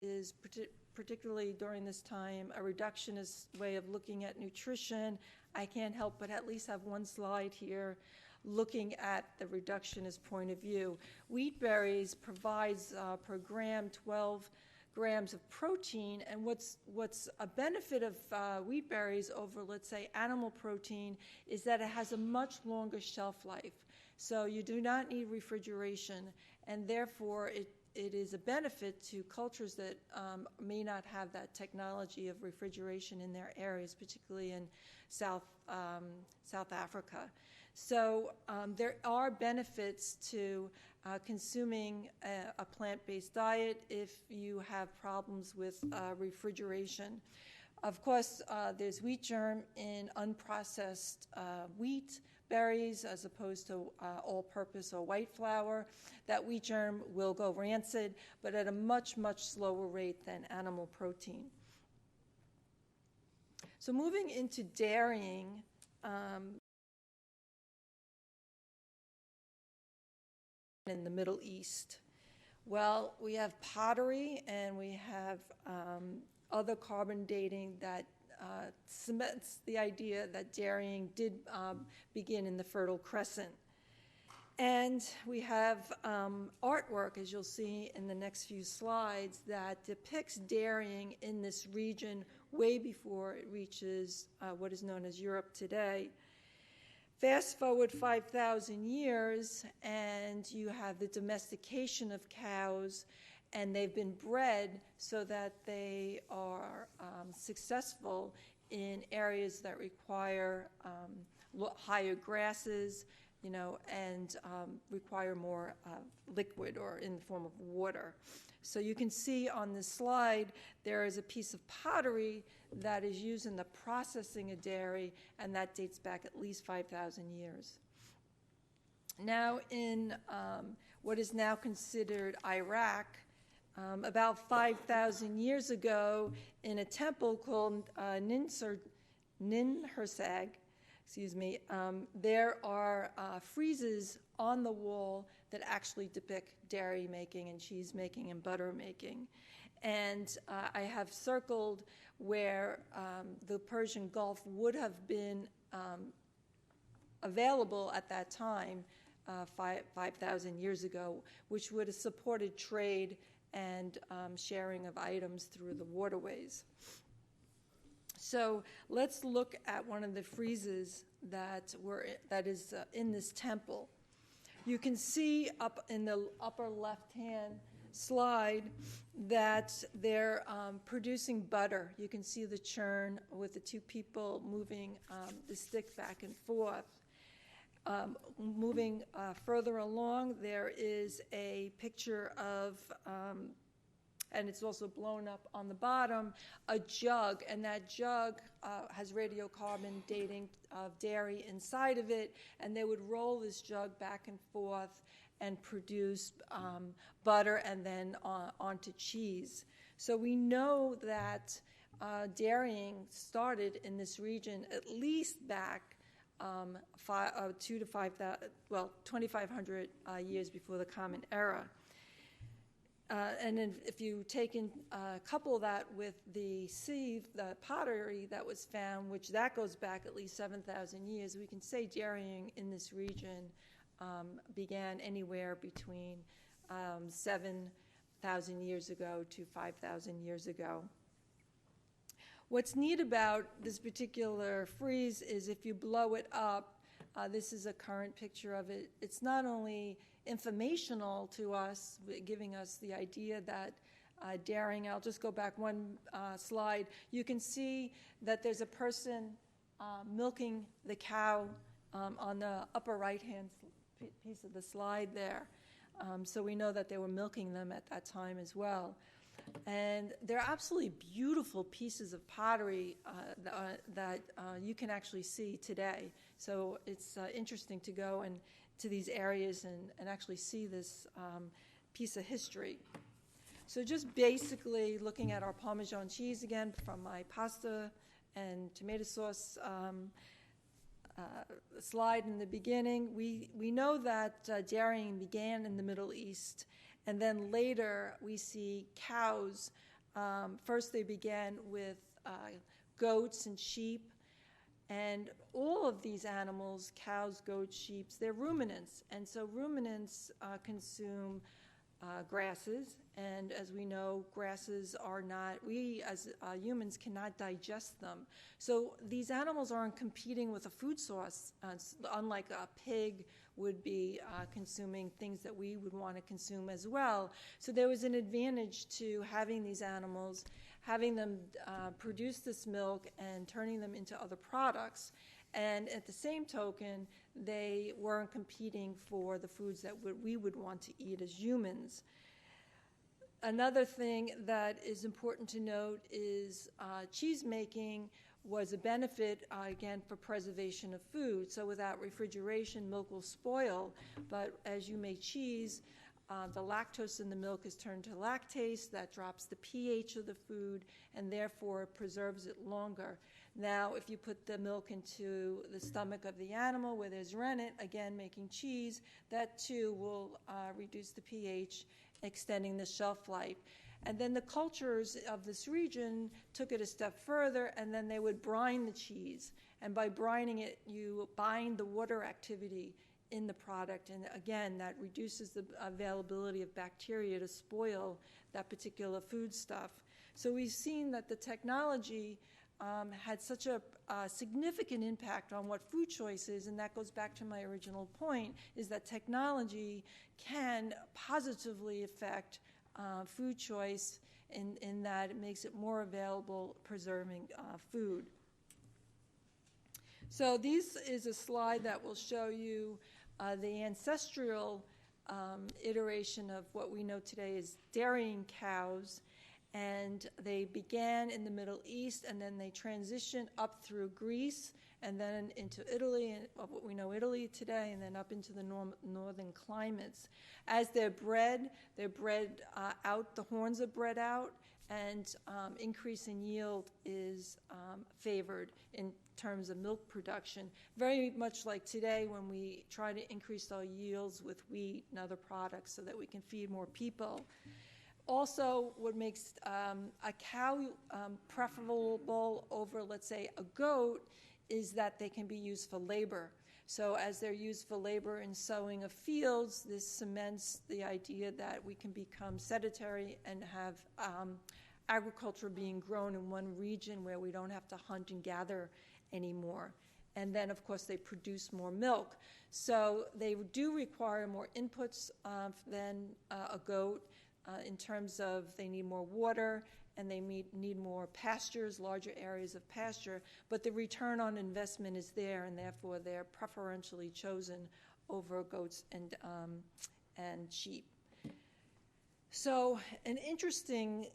is particularly during this time a reductionist way of looking at nutrition. I can't help but at least have one slide here looking at the reductionist point of view. Wheat berries provides per gram 12 grams of protein, and what's a benefit of wheat berries over, let's say, animal protein is that it has a much longer shelf life. So you do not need refrigeration, and therefore it is a benefit to cultures that may not have that technology of refrigeration in their areas, particularly in South Africa. So there are benefits to consuming a plant-based diet if you have problems with refrigeration. Of course, there's wheat germ in unprocessed wheat berries as opposed to all-purpose or white flour. That wheat germ will go rancid, but at a much, much slower rate than animal protein. So moving into dairying, in the Middle East. Well, we have pottery and we have other carbon dating that cements the idea that dairying did begin in the Fertile Crescent. And we have artwork, as you'll see in the next few slides, that depicts dairying in this region way before it reaches what is known as Europe today. Fast forward 5,000 years, and you have the domestication of cows, and they've been bred so that they are successful in areas that require higher grasses, and require more liquid or in the form of water. So you can see on this slide there is a piece of pottery that is used in the processing of dairy, and that dates back at least 5,000 years. Now in what is now considered Iraq, about 5,000 years ago, in a temple called Ninhursag, there are friezes on the wall that actually depict dairy making and cheese making and butter making. And I have circled where the Persian Gulf would have been available at that time, 5,000 years ago, which would have supported trade and sharing of items through the waterways. So let's look at one of the friezes that is in this temple. You can see up in the upper left-hand slide that they're producing butter. You can see the churn with the two people moving the stick back and forth. Moving further along, there is a picture of and it's also blown up on the bottom, a jug, and that jug has radiocarbon dating of dairy inside of it, and they would roll this jug back and forth and produce butter and then onto cheese. So we know that dairying started in this region at least back 2,500 years before the Common Era. And then if you couple that with the sieve, the pottery that was found, which that goes back at least 7,000 years, we can say dairying in this region began anywhere between 7,000 years ago to 5,000 years ago. What's neat about this particular frieze is if you blow it up, this is a current picture of it. It's not only informational to us, giving us the idea that dairying, I'll just go back one slide, you can see that there's a person milking the cow on the upper right-hand piece of the slide there. So we know that they were milking them at that time as well. And they're absolutely beautiful pieces of pottery that you can actually see today. So it's interesting to go to these areas and actually see this piece of history. So just basically looking at our Parmesan cheese again from my pasta and tomato sauce slide in the beginning, we know that dairying began in the Middle East. And then later we see cows First, they began with goats and sheep. And all of these animals, cows, goats, sheep, they're ruminants. And so ruminants consume grasses. And as we know, grasses are not, we as humans cannot digest them. So these animals aren't competing with a food source, unlike a pig would be consuming things that we would want to consume as well. So there was an advantage to having these animals, having them produce this milk and turning them into other products. And at the same token, they weren't competing for the foods that we would want to eat as humans. Another thing that is important to note is cheese making was a benefit, again, for preservation of food. So without refrigeration, milk will spoil. But as you make cheese, the lactose in the milk is turned to lactase. That drops the pH of the food, and therefore it preserves it longer. Now, if you put the milk into the stomach of the animal where there's rennet, again, making cheese, that too will reduce the pH, extending the shelf life. And then the cultures of this region took it a step further, and then they would brine the cheese. And by brining it, you bind the water activity in the product. And again, that reduces the availability of bacteria to spoil that particular foodstuff. So we've seen that the technology had such a significant impact on what food choice is, and that goes back to my original point, is that technology can positively affect food choice in that it makes it more available, preserving food. So this is a slide that will show you the ancestral iteration of what we know today as dairying cows. And they began in the Middle East, and then they transitioned up through Greece, and then into Italy, and what we know Italy today, and then up into the northern climates. As they're bred out, the horns are bred out, and increase in yield is favored in terms of milk production. Very much like today when we try to increase our yields with wheat and other products so that we can feed more people. Also, what makes a cow preferable over, let's say, a goat is that they can be used for labor. So as they're used for labor in sowing of fields, this cements the idea that we can become sedentary and have agriculture being grown in one region where we don't have to hunt and gather anymore. And then, of course, they produce more milk. So they do require more inputs than a goat. In terms of they need more water and they need more pastures, larger areas of pasture, but the return on investment is there, and therefore they're preferentially chosen over goats and sheep. So an interesting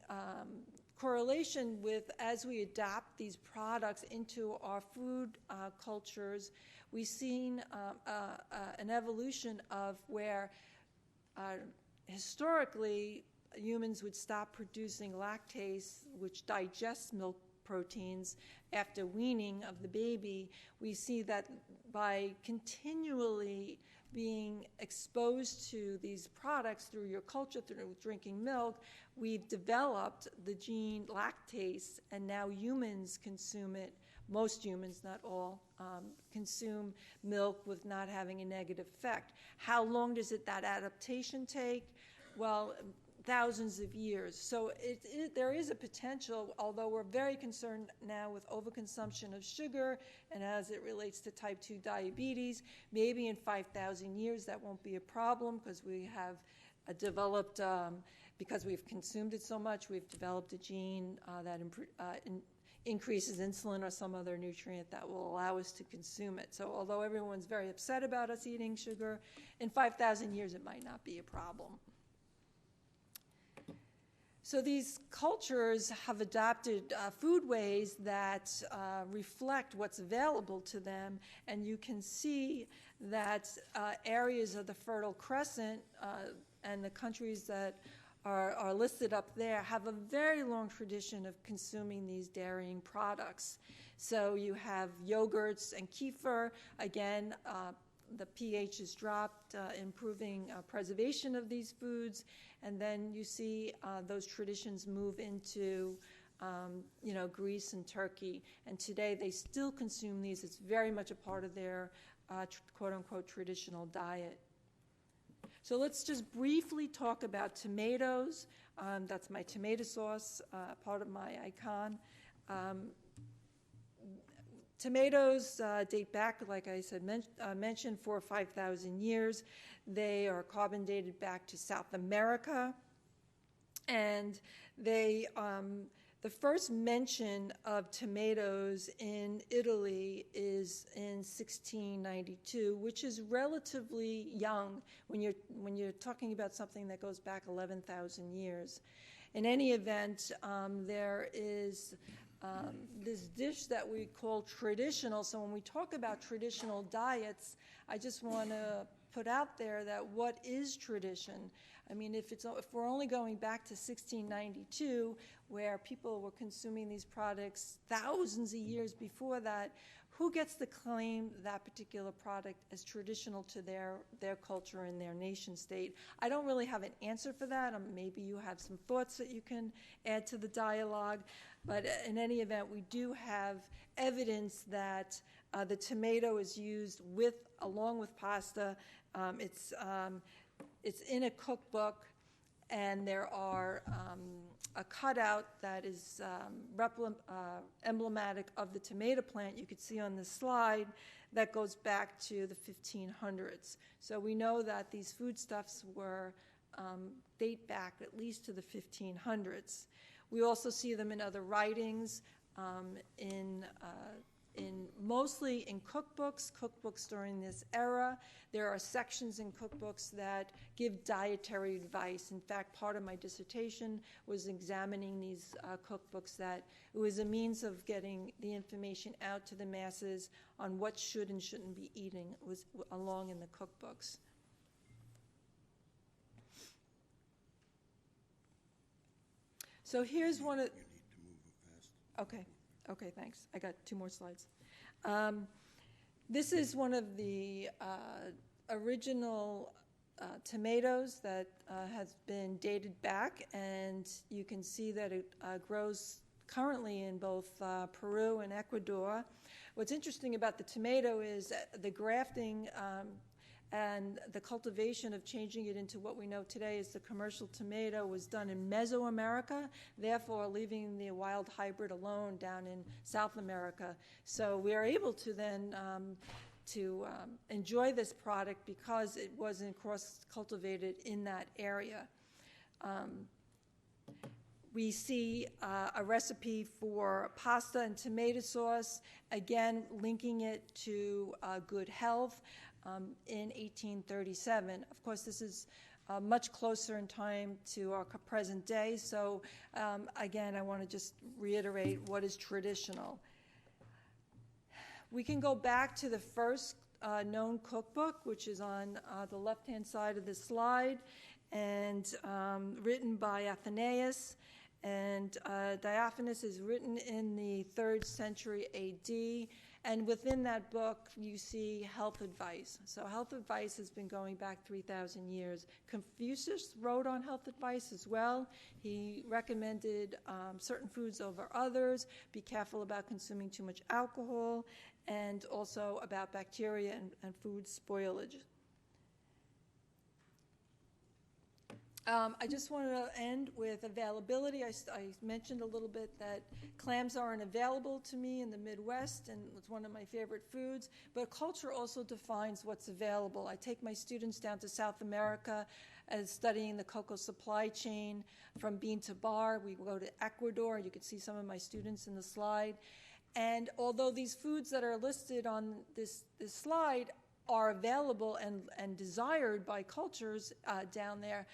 correlation with as we adopt these products into our food cultures, we've seen an evolution of where historically, humans would stop producing lactase, which digests milk proteins, after weaning of the baby. We see that by continually being exposed to these products through your culture, through drinking milk, we've developed the gene lactase, and now humans consume it. Most humans, not all, consume milk with not having a negative effect. How long does that adaptation take? Well, thousands of years. So there is a potential, although we're very concerned now with overconsumption of sugar and as it relates to type 2 diabetes, maybe in 5,000 years that won't be a problem because we have developed, because we've consumed it so much, we've developed a gene that increases insulin or some other nutrient that will allow us to consume it. So although everyone's very upset about us eating sugar, in 5,000 years it might not be a problem. So these cultures have adopted foodways that reflect what's available to them, and you can see that areas of the Fertile Crescent and the countries that are listed up there have a very long tradition of consuming these dairying products. So you have yogurts and kefir. Again, the pH is dropped, improving preservation of these foods. and then you see those traditions move into Greece and Turkey, and today they still consume these. It's very much a part of their quote-unquote traditional diet. So let's just briefly talk about tomatoes. That's my tomato sauce, part of my icon. Tomatoes date back, like I said, mentioned 4,000 or 5,000 years. They are carbon dated back to South America, and they the first mention of tomatoes in Italy is in 1692, which is relatively young when you're talking about something that goes back 11,000 years. In any event, there is this dish that we call traditional. So when we talk about traditional diets, I just want to put out there that what is tradition? I mean, if we're only going back to 1692, where people were consuming these products thousands of years before that, who gets to claim that particular product as traditional to their culture and their nation state? I don't really have an answer for that. Maybe you have some thoughts that you can add to the dialogue. But in any event, we do have evidence that the tomato is used along with pasta. It's in a cookbook, and there are a cutout that is emblematic of the tomato plant you could see on the slide that goes back to the 1500s. So we know that these foodstuffs date back at least to the 1500s. We also see them in other writings, mostly in cookbooks during this era. There are sections in cookbooks that give dietary advice. In fact, part of my dissertation was examining these cookbooks, that it was a means of getting the information out to the masses on what should and shouldn't be eating. It was along in the cookbooks. So here's one of... You need to move it fast. Okay, thanks. I got 2 more slides. This is one of the original tomatoes that has been dated back, and you can see that it grows currently in both Peru and Ecuador. What's interesting about the tomato is the grafting and the cultivation of changing it into what we know today as the commercial tomato was done in Mesoamerica, therefore leaving the wild hybrid alone down in South America. So we are able to then enjoy this product because it wasn't cross-cultivated in that area. We see a recipe for pasta and tomato sauce, again linking it to good health. In 1837. Of course, this is much closer in time to our present day, so again, I want to just reiterate what is traditional. We can go back to the first known cookbook, which is on the left-hand side of the slide, and written by Athenaeus. And Diaphanous is written in the 3rd century AD. And within that book, you see health advice. So health advice has been going back 3,000 years. Confucius wrote on health advice as well. He recommended certain foods over others, be careful about consuming too much alcohol, and also about bacteria and food spoilage. I just wanted to end with availability. I mentioned a little bit that clams aren't available to me in the Midwest, and it's one of my favorite foods, but culture also defines what's available. I take my students down to South America as studying the cocoa supply chain from bean to bar. We go to Ecuador. You can see some of my students in the slide. And although these foods that are listed on this slide are available and desired by cultures down there,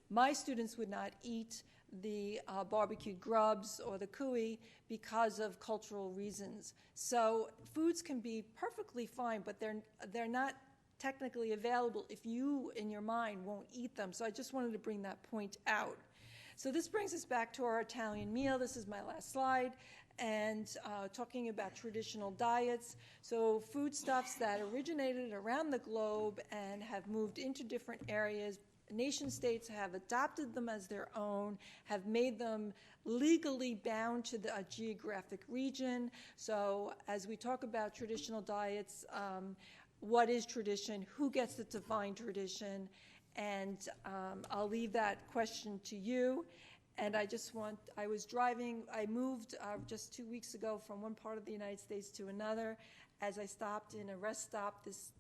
my students would not eat the barbecued grubs or the cuy because of cultural reasons. So foods can be perfectly fine, but they're not technically available if you, in your mind, won't eat them. So I just wanted to bring that point out. So this brings us back to our Italian meal. This is my last slide. And talking about traditional diets. So foodstuffs that originated around the globe and have moved into different areas nation-states have adopted them as their own, have made them legally bound to a geographic region. So as we talk about traditional diets, what is tradition? Who gets to define tradition? And I'll leave that question to you. And I moved just 2 weeks ago from one part of the United States to another. As I stopped in a rest stop, this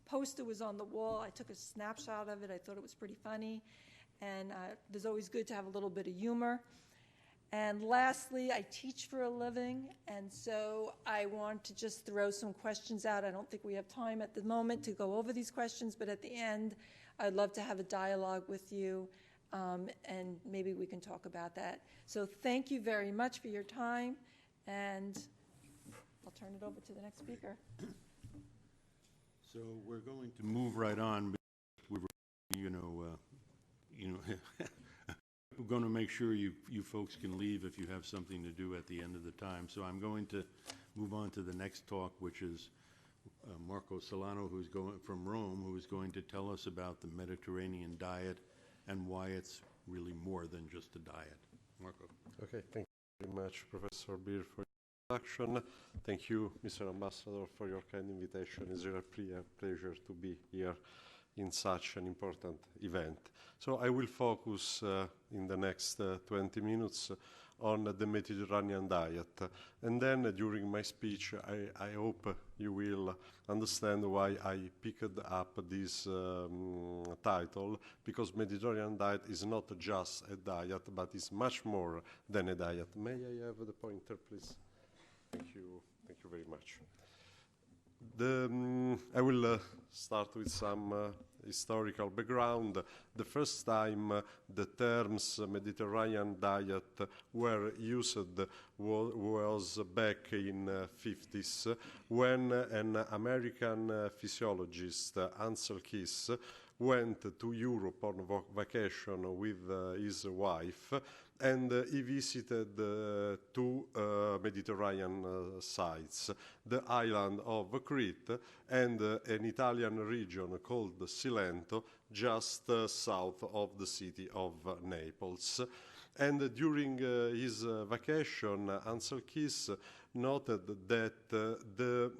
poster was on the wall. I took a snapshot of it. I thought it was pretty funny. And it's always good to have a little bit of humor. And lastly, I teach for a living, and so I want to just throw some questions out. I don't think we have time at the moment to go over these questions, but at the end, I'd love to have a dialogue with you, and maybe we can talk about that. So thank you very much for your time, and I'll turn it over to the next speaker. So we're going to move right on. We're going to make sure you folks can leave if you have something to do at the end of the time. So I'm going to move on to the next talk, which is Marco Silano, who's going from Rome, who is going to tell us about the Mediterranean diet and why it's really more than just a diet. Marco. Okay, thank you very much, Professor Bier, for your introduction. Thank you, Mr. Ambassador, for your kind invitation. It's really a pleasure to be here in such an important event. So I will focus in the next 20 minutes on the Mediterranean diet. And then during my speech, I hope you will understand why I picked up this title, because Mediterranean diet is not just a diet, but is much more than a diet. May I have the pointer, please? Thank you very much. I will start with some historical background. The first time the terms Mediterranean diet were used was back in 50s, when an American physiologist, Ansel Keys, went to Europe on vacation with his wife, and he visited two Mediterranean sites, the island of Crete and an Italian region called Silano, just south of the city of Naples. And during his vacation, Ansel Keys noted that the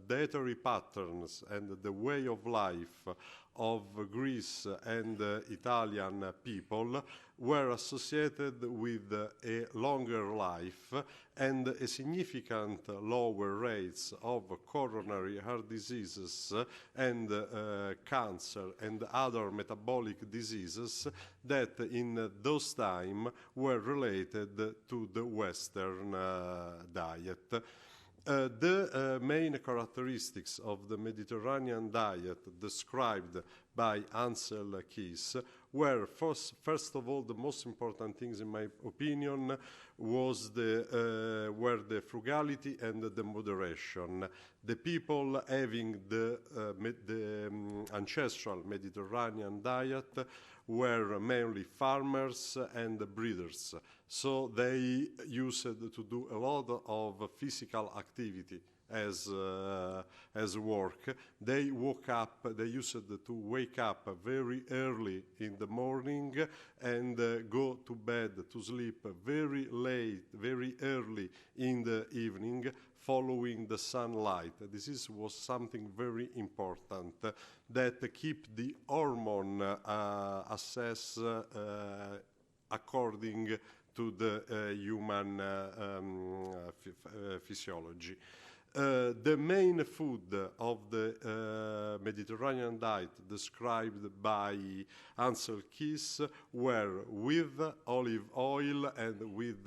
dietary patterns and the way of life of Greece and Italian people were associated with a longer life and a significant lower rates of coronary heart diseases and cancer and other metabolic diseases that in those times were related to the Western diet. The main characteristics of the Mediterranean diet described by Ansel Keys were, first of all, the most important things, in my opinion, were the frugality and the moderation. The people having the ancestral Mediterranean diet were mainly farmers and breeders. So they used to do a lot of physical activity as work. They used to wake up very early in the morning and go to bed to sleep very late, very early in the evening, following the sunlight. This was something very important that keep the hormone assess according to the human physiology. The main food of the Mediterranean diet described by Ansel Keys were with olive oil and with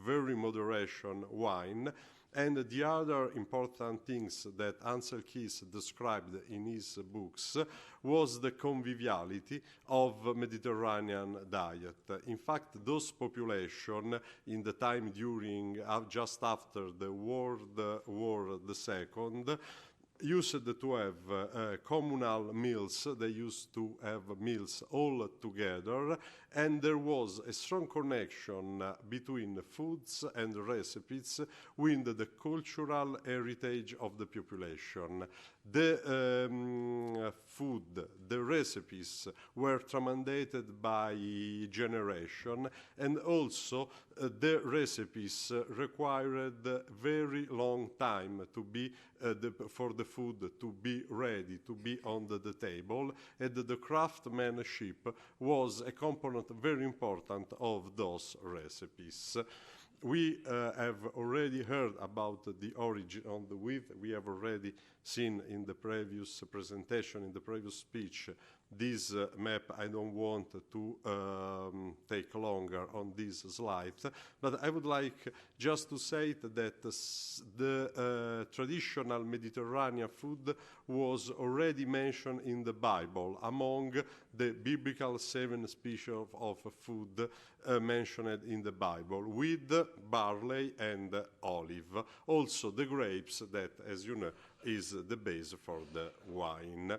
very moderation wine. And the other important things that Ansel Keys described in his books was the conviviality of Mediterranean diet. In fact, those population in the time during, just after the World War II, used to have communal meals. They used to have meals all together, and there was a strong connection between foods and recipes with the cultural heritage of the population. The food, the recipes were translated by generation, and also the recipes required very long time to be for the food to be ready, to be on the table, and the craftsmanship was a component very important of those recipes. We have already heard about the origin of the wheat. We have already seen in the previous presentation, in the previous speech, this map. I don't want to take longer on these slides, but I would like just to say that the traditional Mediterranean food was already mentioned in the Bible among the biblical 7 species of food mentioned in the Bible, with barley and olive. Also the grapes that, as you know, is the base for the wine.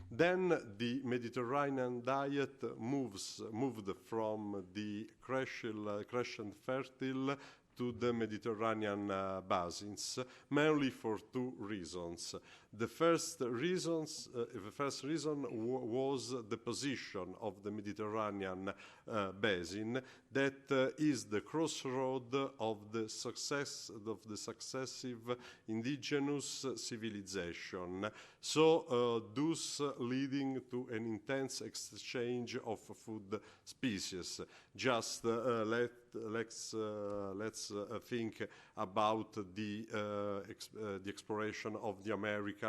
Then the Mediterranean diet moved from the crescent fertile to the Mediterranean basins, mainly for 2 reasons. The first reason was the position of the Mediterranean basin, that is the crossroad of the successive indigenous civilization. So, thus leading to an intense exchange of food species. Just let's think about the exploration of the American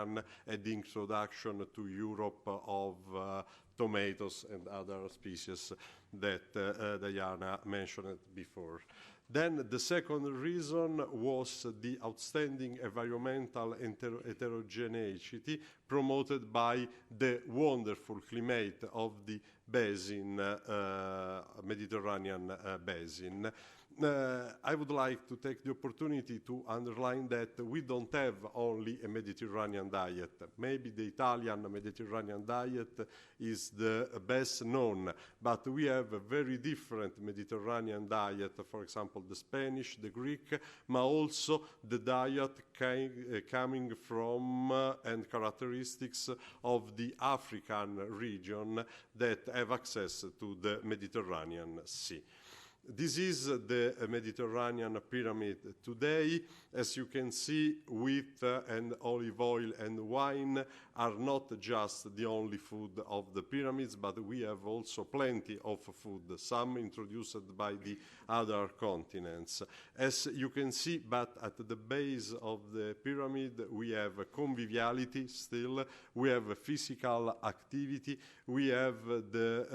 and the introduction to Europe of tomatoes and other species that Deanna mentioned before. Then the second reason was the outstanding environmental heterogeneity promoted by the wonderful climate of the basin, Mediterranean basin. I would like to take the opportunity to underline that we don't have only a Mediterranean diet. Maybe the Italian Mediterranean diet is the best known, but we have a very different Mediterranean diet, for example, the Spanish, the Greek, but also the diet coming from and characteristics of the African region that have access to the Mediterranean Sea. This is the Mediterranean pyramid today. As you can see, wheat and olive oil and wine are not just the only food of the pyramids, but we have also plenty of food, some introduced by the other continents. As you can see, but at the base of the pyramid, we have conviviality still, we have physical activity, we have the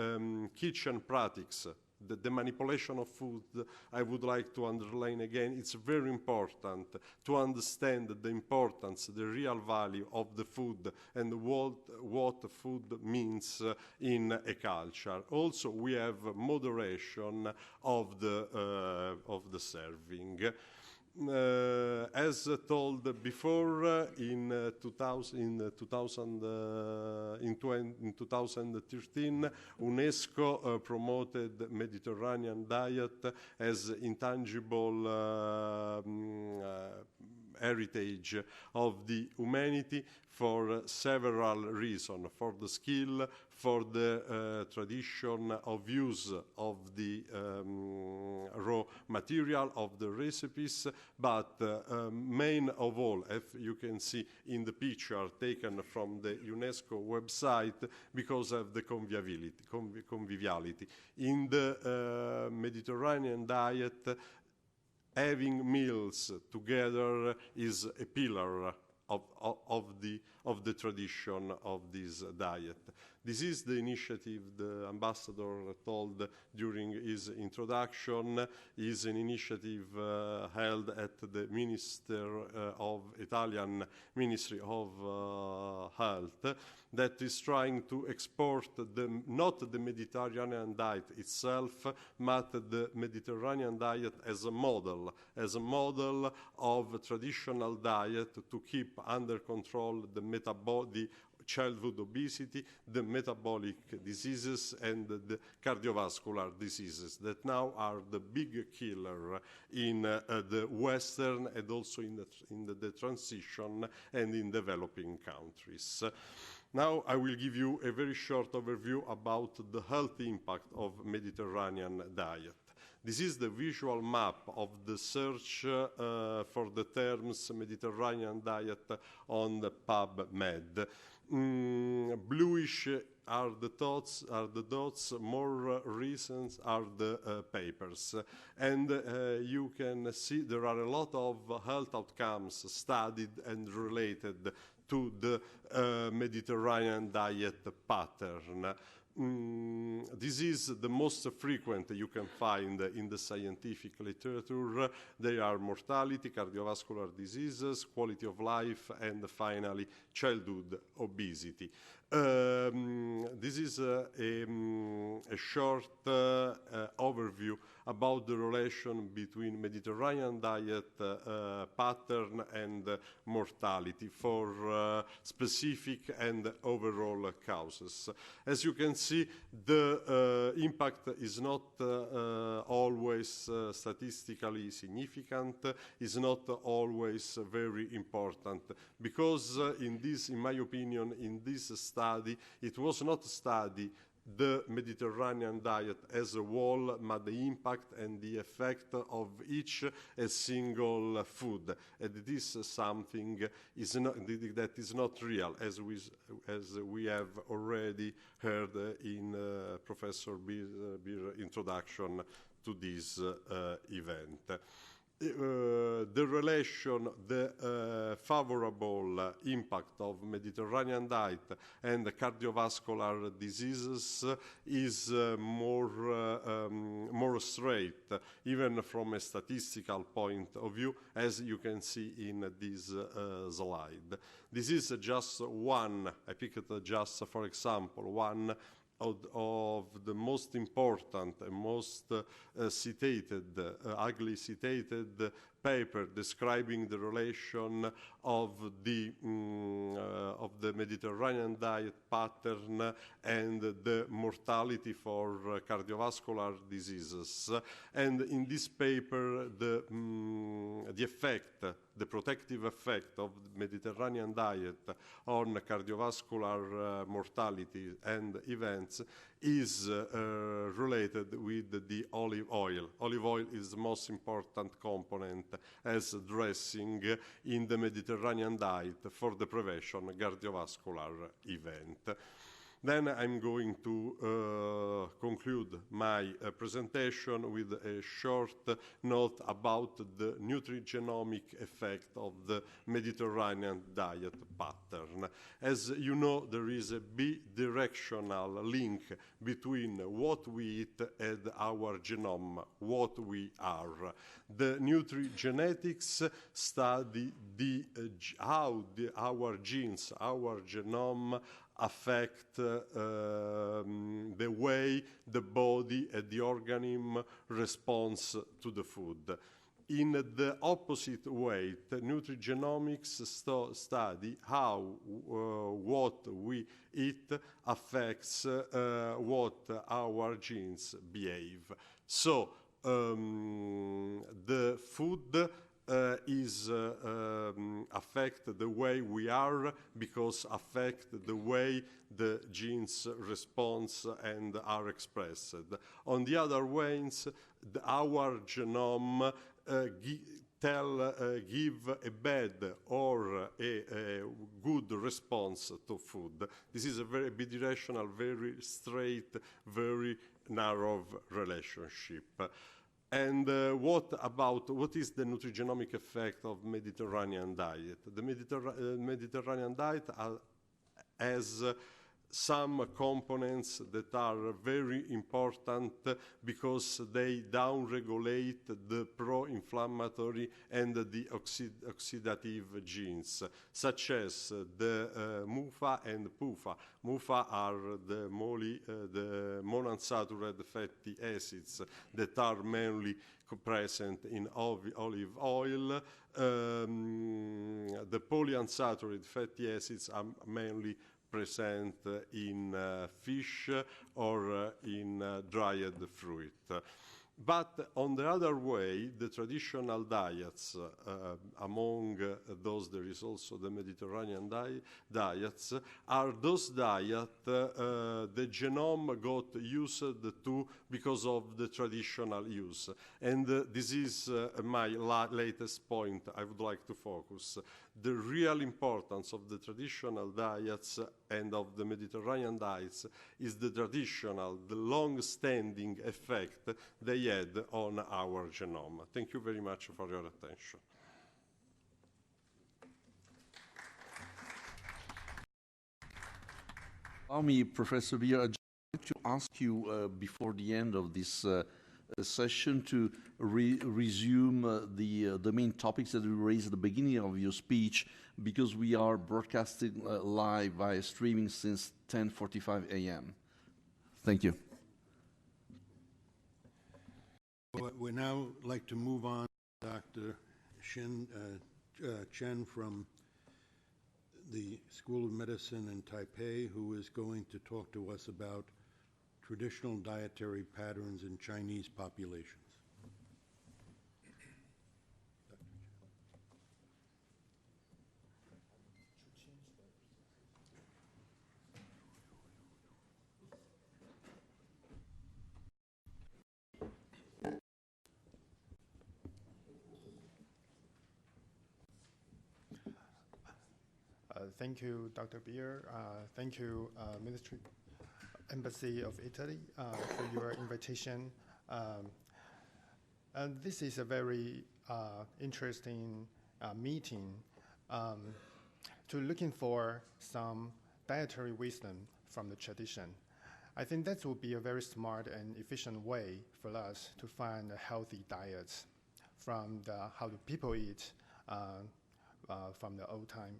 kitchen practices. The manipulation of food, I would like to underline again, it's very important to understand the importance, the real value of the food and what food means in a culture. Also, we have moderation of the serving. As told before, in 2013, UNESCO promoted Mediterranean diet as intangible heritage of the humanity for several reasons, for the skill, for the tradition of use of the raw material, of the recipes, but main of all, as you can see in the picture taken from the UNESCO website, because of the conviviality. In the Mediterranean diet, having meals together is a pillar of the tradition of this diet. This is the initiative the ambassador told during his introduction. Is an initiative held at the Italian Ministry of Health that is trying to export not the Mediterranean diet itself, but the Mediterranean diet as a model of traditional diet to keep under control the childhood obesity, the metabolic diseases, and the cardiovascular diseases that now are the big killer in the Western and also in the transition and in developing countries. Now I will give you a very short overview about the health impact of Mediterranean diet. This is the visual map of the search for the terms Mediterranean diet on the PubMed. Bluish are the dots, more recent are the papers. And you can see there are a lot of health outcomes studied and related to the Mediterranean diet pattern. This is the most frequent you can find in the scientific literature. They are mortality, cardiovascular diseases, quality of life, and finally childhood obesity. This is a short overview about the relation between Mediterranean diet pattern and mortality for specific and overall causes. As you can see, the impact is not always statistically significant, is not always very important, because in my opinion, in this study, it was not study the Mediterranean diet as a whole, but the impact and the effect of each a single food. And it is something that is not real, as we have already heard in Professor Bier's introduction to this event. The relation, the favorable impact of Mediterranean diet and cardiovascular diseases is more straight, even from a statistical point of view, as you can see in this slide. This is just one, I picked just for example, one of the most important and most ugly citated paper describing the relation of the Mediterranean diet pattern and the mortality for cardiovascular diseases. And in this paper, the effect, the protective effect of the Mediterranean diet on cardiovascular mortality and events is related with the olive oil. Olive oil is the most important component as dressing in the Mediterranean diet for the prevention of cardiovascular event. Then I'm going to conclude my presentation with a short note about the nutrigenomic effect of the Mediterranean diet pattern. As you know, there is a bidirectional link between what we eat and our genome, what we are. The nutrigenetics study how our genes, our genome, affect the way the body and the organism responds to the food. In the opposite way, the nutrigenomics study how what we eat affects what our genes behave. So the food is affect the way we are, because affect the way the genes respond and are expressed. On the other ways, our genome give a bad or a good response to food. This is a very bidirectional, very straight, very narrow relationship. And what is the nutrigenomic effect of Mediterranean diet? The Mediterranean diet has some components that are very important because they downregulate the pro-inflammatory and the oxidative genes, such as the MUFA and PUFA. MUFA are the monounsaturated fatty acids that are mainly present in olive oil. The polyunsaturated fatty acids are mainly present in fish or in dried fruit. But on the other way, the traditional diets, among those there is also the Mediterranean diets, are those diets the genome got used to because of the traditional use. And this is my latest point I would like to focus. The real importance of the traditional diets and of the Mediterranean diets is the traditional, the long-standing effect they had on our genome. Thank you very much for your attention. Allow me, Professor Bier, I'd like to ask you before the end of this session to resume the main topics that we raised at the beginning of your speech, because we are broadcasting live via streaming since 10:45 a.m. Thank you. We'd now like to move on to Dr. Chen from the School of Medicine in Taipei, who is going to talk to us about traditional dietary patterns in Chinese populations. Thank you, Dr. Bier. Thank you, Embassy of Italy, for your invitation. And this is a very interesting meeting to looking for some dietary wisdom from the tradition. I think that would be a very smart and efficient way for us to find a healthy diet from how the people eat from the old time.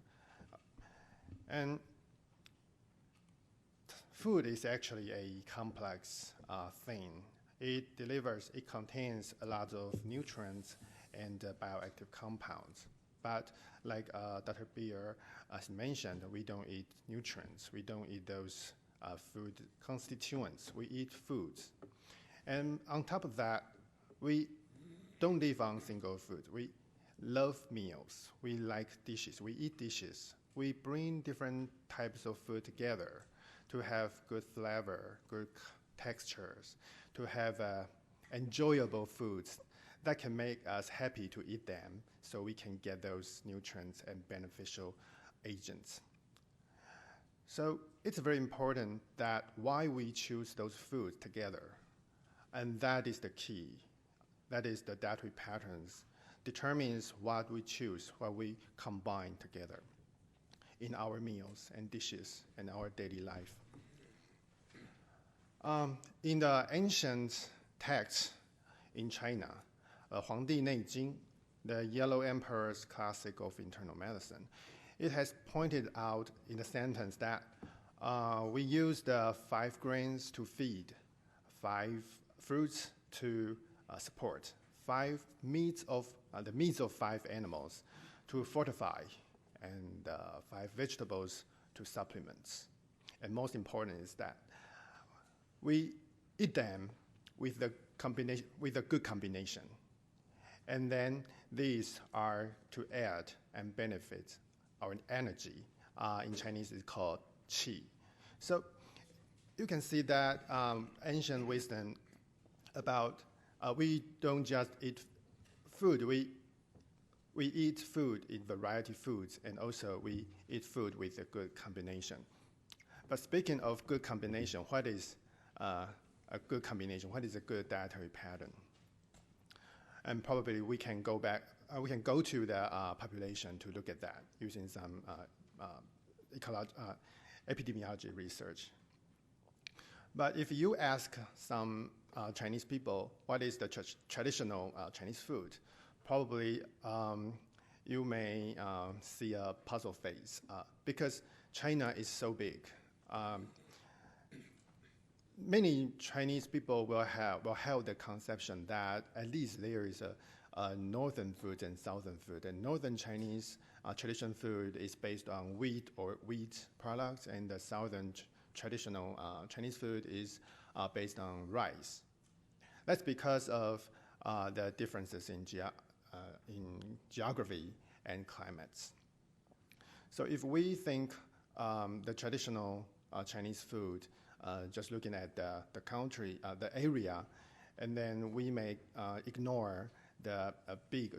And food is actually a complex thing. It contains a lot of nutrients and bioactive compounds. But like Dr. Bier has mentioned, we don't eat nutrients. We don't eat those food constituents. We eat foods. And on top of that, we don't live on single food. We love meals. We like dishes. We eat dishes. We bring different types of food together to have good flavor, good textures, to have enjoyable foods that can make us happy to eat them so we can get those nutrients and beneficial agents. So it's very important that why we choose those foods together. And that is the key. That is the dietary patterns determines what we choose, what we combine together in our meals and dishes and our daily life. In the ancient texts in China, Huangdi Neijing, the Yellow Emperor's classic of internal medicine, it has pointed out in the sentence that we use the 5 grains to feed, 5 fruits to support, 5 meats of the meats of 5 animals to fortify, and 5 vegetables to supplements. And most important is that we eat them with a good combination. And then these are to add and benefit our energy. In Chinese, it's called qi. So you can see that ancient wisdom about we don't just eat food. We eat food in variety foods, and also we eat food with a good combination. But speaking of good combination, what is a good combination? What is a good dietary pattern? And probably we can go back. We can go to the population to look at that using some epidemiology research. But if you ask some Chinese people what is the traditional Chinese food, probably you may see a puzzle face because China is so big. many Chinese people will have the conception that at least there is a northern food and southern food. And northern Chinese traditional food is based on wheat or wheat products, and the southern traditional Chinese food is based on rice. That's because of the differences in geography and climates. So if we think the traditional Chinese food, just looking at the country, the area, and then we may ignore the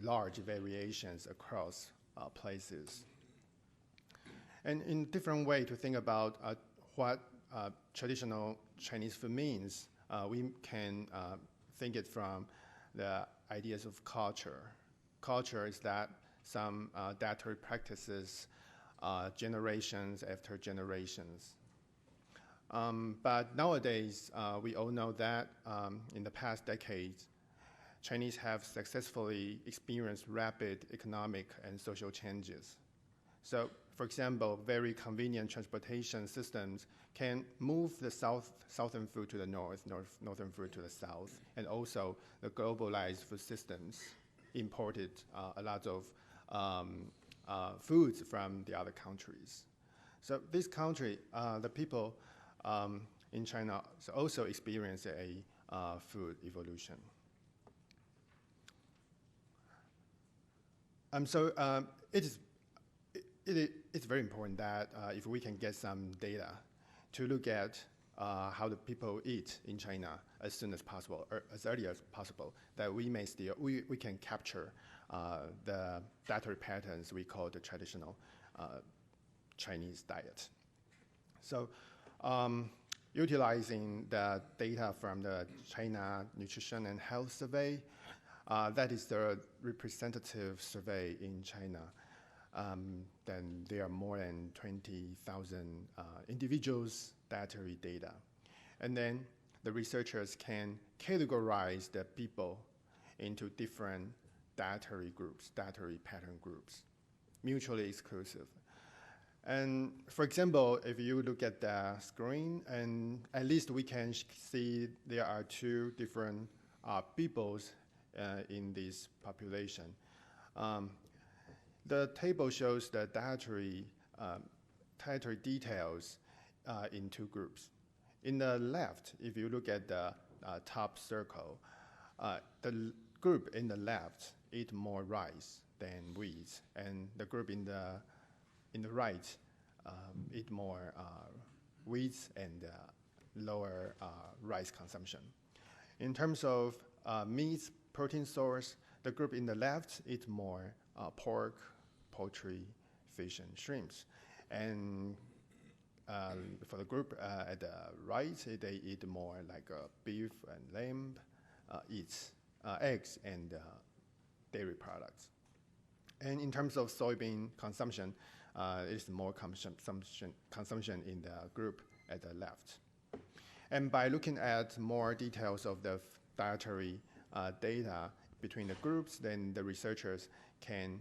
large variations across places. And in different way to think about what traditional Chinese food means, we can think it from the ideas of culture. Culture is that some dietary practices generations after generations. But nowadays, we all know that in the past decades, Chinese have successfully experienced rapid economic and social changes. So, for example, very convenient transportation systems can move the southern food to the northern food to the south, and also the globalized food systems imported a lot of foods from the other countries. So this country, the people in China also experience a food evolution. It's very important that if we can get some data to look at how the people eat in China as soon as possible, or as early as possible, that we can capture the dietary patterns we call the traditional Chinese diet. So utilizing the data from the China Nutrition and Health Survey, that is the representative survey in China. Then there are more than 20,000 individuals' dietary data. And then the researchers can categorize the people into different dietary groups, dietary pattern groups, mutually exclusive. And for example, if you look at the screen, and at least we can see there are two different peoples in this population. The table shows the dietary details in two groups. In the left, if you look at the top circle, the group in the left eat more rice than wheat, and the group in the right eat more wheat and lower rice consumption. In terms of meat protein source, the group in the left eat more pork, poultry, fish, and shrimps. And for the group at the right, they eat more like beef and lamb, eats eggs and dairy products. And in terms of soybean consumption, it is more consumption in the group at the left. And by looking at more details of the dietary data between the groups, then the researchers can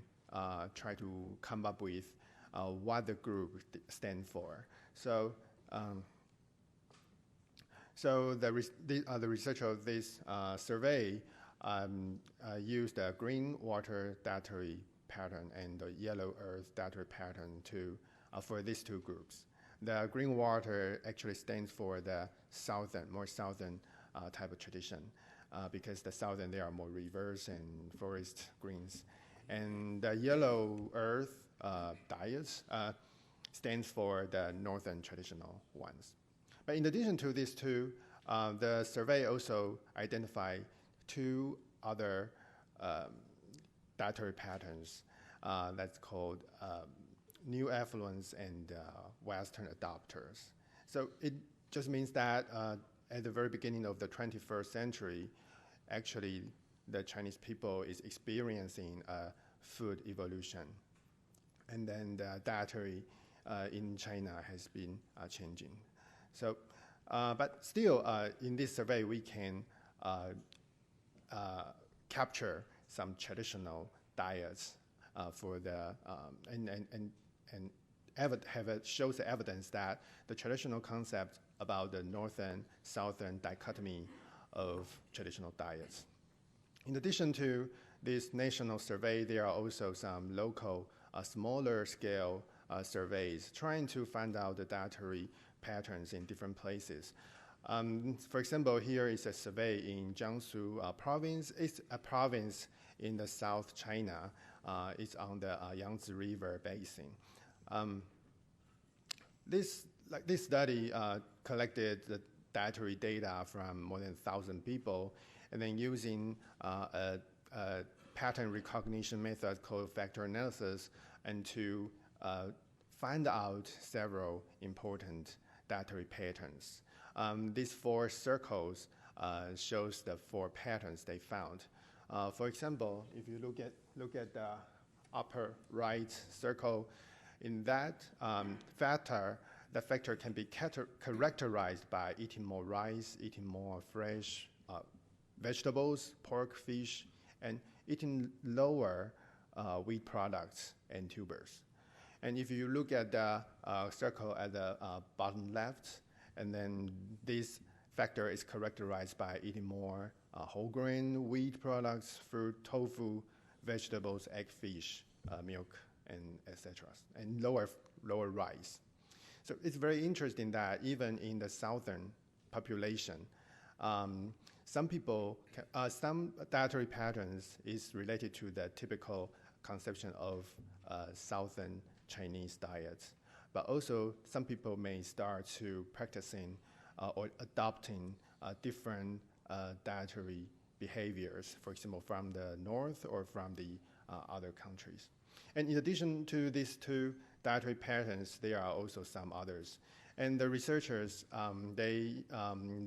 try to come up with what the group stands for. So, the researcher of this survey used the green water dietary pattern and the yellow earth dietary pattern for these two groups. The green water actually stands for the more southern type of tradition, because the southern there are more rivers and forest greens. And the yellow earth diets stands for the northern traditional ones. But in addition to these two, the survey also identified two other dietary patterns that's called new affluents and Western adopters. So it just means that at the very beginning of the 21st century, actually the Chinese people is experiencing a food evolution. And then the dietary in China has been changing. So, but still in this survey, we can capture some traditional diets for the, and shows the evidence that the traditional concept about the northern, southern dichotomy of traditional diets. In addition to this national survey, there are also some local, smaller scale surveys trying to find out the dietary patterns in different places. For example, here is a survey in Jiangsu province. It's a province in the South China. It's on the Yangtze River basin. This study collected the dietary data from more than 1,000 people, and then using a pattern recognition method called factor analysis, and to find out several important dietary patterns. These 4 circles shows the 4 patterns they found. For example, if you look at the upper right circle, in that factor, the factor can be characterized by eating more rice, eating more fresh vegetables, pork, fish, and eating lower wheat products and tubers. And if you look at the circle at the bottom left, and then this factor is characterized by eating more whole grain, wheat products, fruit, tofu, vegetables, egg, fish, milk, and etc., and lower rice. So it's very interesting that even in the southern population, some dietary patterns is related to the typical conception of southern Chinese diets, but also some people may start to practicing or adopting different dietary behaviors, for example, from the north or from the other countries. And in addition to these 2 dietary patterns, there are also some others. And the researchers, they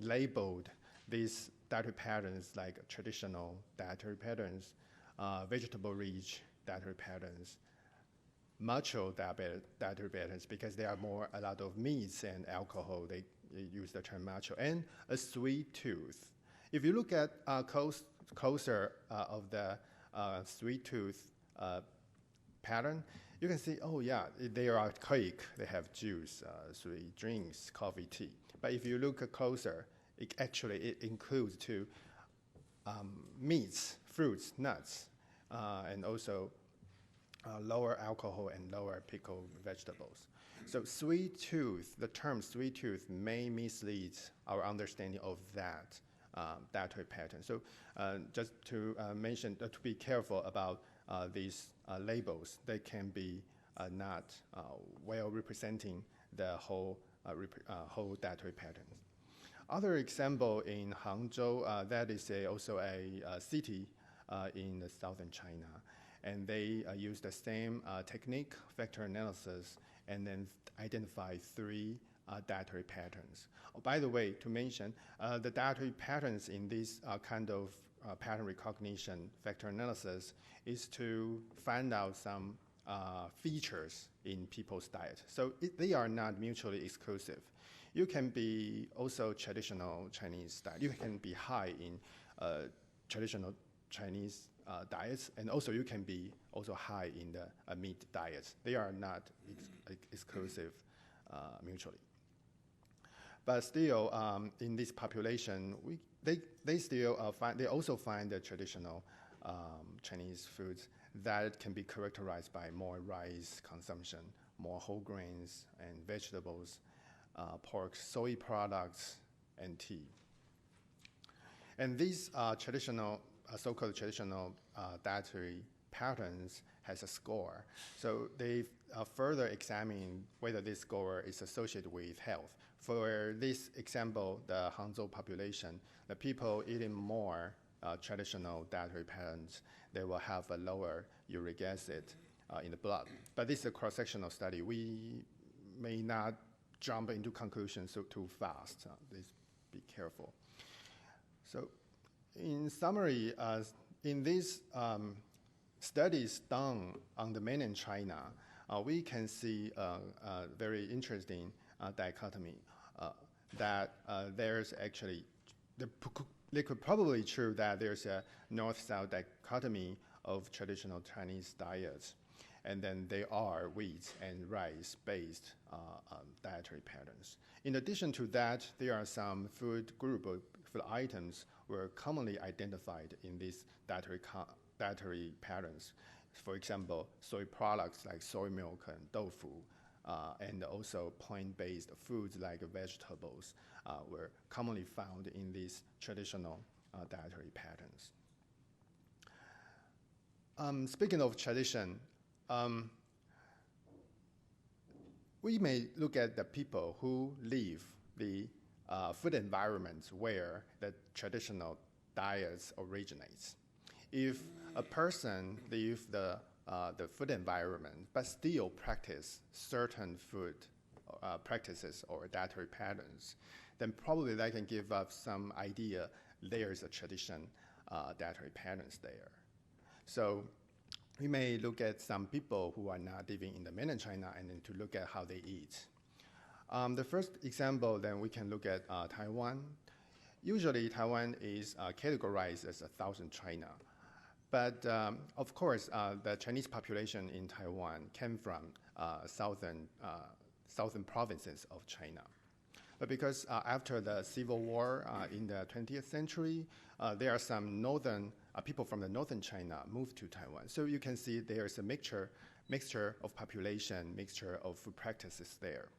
labeled these dietary patterns like traditional dietary patterns, vegetable-rich dietary patterns, macho dietary patterns, because there are a lot of meats and alcohol. They use the term macho, and a sweet tooth. If you look at closer of the sweet tooth pattern, you can see, oh yeah, they are cake, they have juice, sweet drinks, coffee, tea. But if you look closer, it includes 2 meats, fruits, nuts, and also lower alcohol and lower pickled vegetables. So sweet tooth, the term sweet tooth may mislead our understanding of that dietary pattern. So just to mention, to be careful about these labels. They can be not well representing the whole dietary patterns. Other example in Hangzhou, that is also a city in the southern China, and they use the same technique, factor analysis, and then identify 3 dietary patterns. Oh, by the way, to mention, the dietary patterns in this kind of pattern recognition factor analysis is to find out some features in people's diet. So they are not mutually exclusive. You can be also traditional Chinese diet. You can be high in traditional Chinese diets, and also you can be also high in the meat diets. They are not exclusive mutually. But still, in this population, they still they also find the traditional Chinese foods that can be characterized by more rice consumption, more whole grains and vegetables, pork, soy products, and tea. And these traditional, so-called traditional dietary patterns has a score. So they further examine whether this score is associated with health. For this example, the Hangzhou population, the people eating more traditional dietary patterns, they will have a lower uric acid in the blood. But this is a cross-sectional study. We may not jump into conclusions too fast. Please be careful. So in summary, in these studies done on the mainland China, we can see a very interesting dichotomy that there's actually, it could probably true that there's a north-south dichotomy of traditional Chinese diets. and then they are wheat and rice-based dietary patterns. In addition to that, there are some food items were commonly identified in these dietary patterns. For example, soy products like soy milk and tofu, and also plant-based foods like vegetables were commonly found in these traditional dietary patterns. Speaking of tradition, we may look at the people who live the food environments where the traditional diets originates. If a person lives the food environment but still practice certain food practices or dietary patterns, then probably that can give us some idea there is a tradition dietary patterns there. So we may look at some people who are not living in the mainland China and then to look at how they eat. The first example, then we can look at Taiwan. Usually Taiwan is categorized as a Southern China. But of course, the Chinese population in Taiwan came from southern provinces of China. But because after the Civil War in the 20th century, there are some people from the northern China moved to Taiwan. So you can see there is a mixture of population, mixture of food practices there.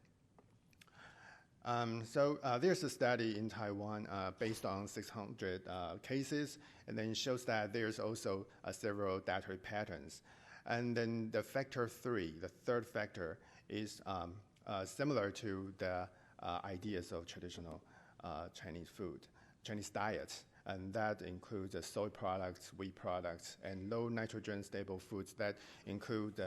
So there's a study in Taiwan based on 600 cases, and then shows that there's also several dietary patterns. And then the factor 3, the third factor, is similar to the ideas of traditional Chinese food, Chinese diets, and that includes soy products, wheat products, and low nitrogen stable foods that include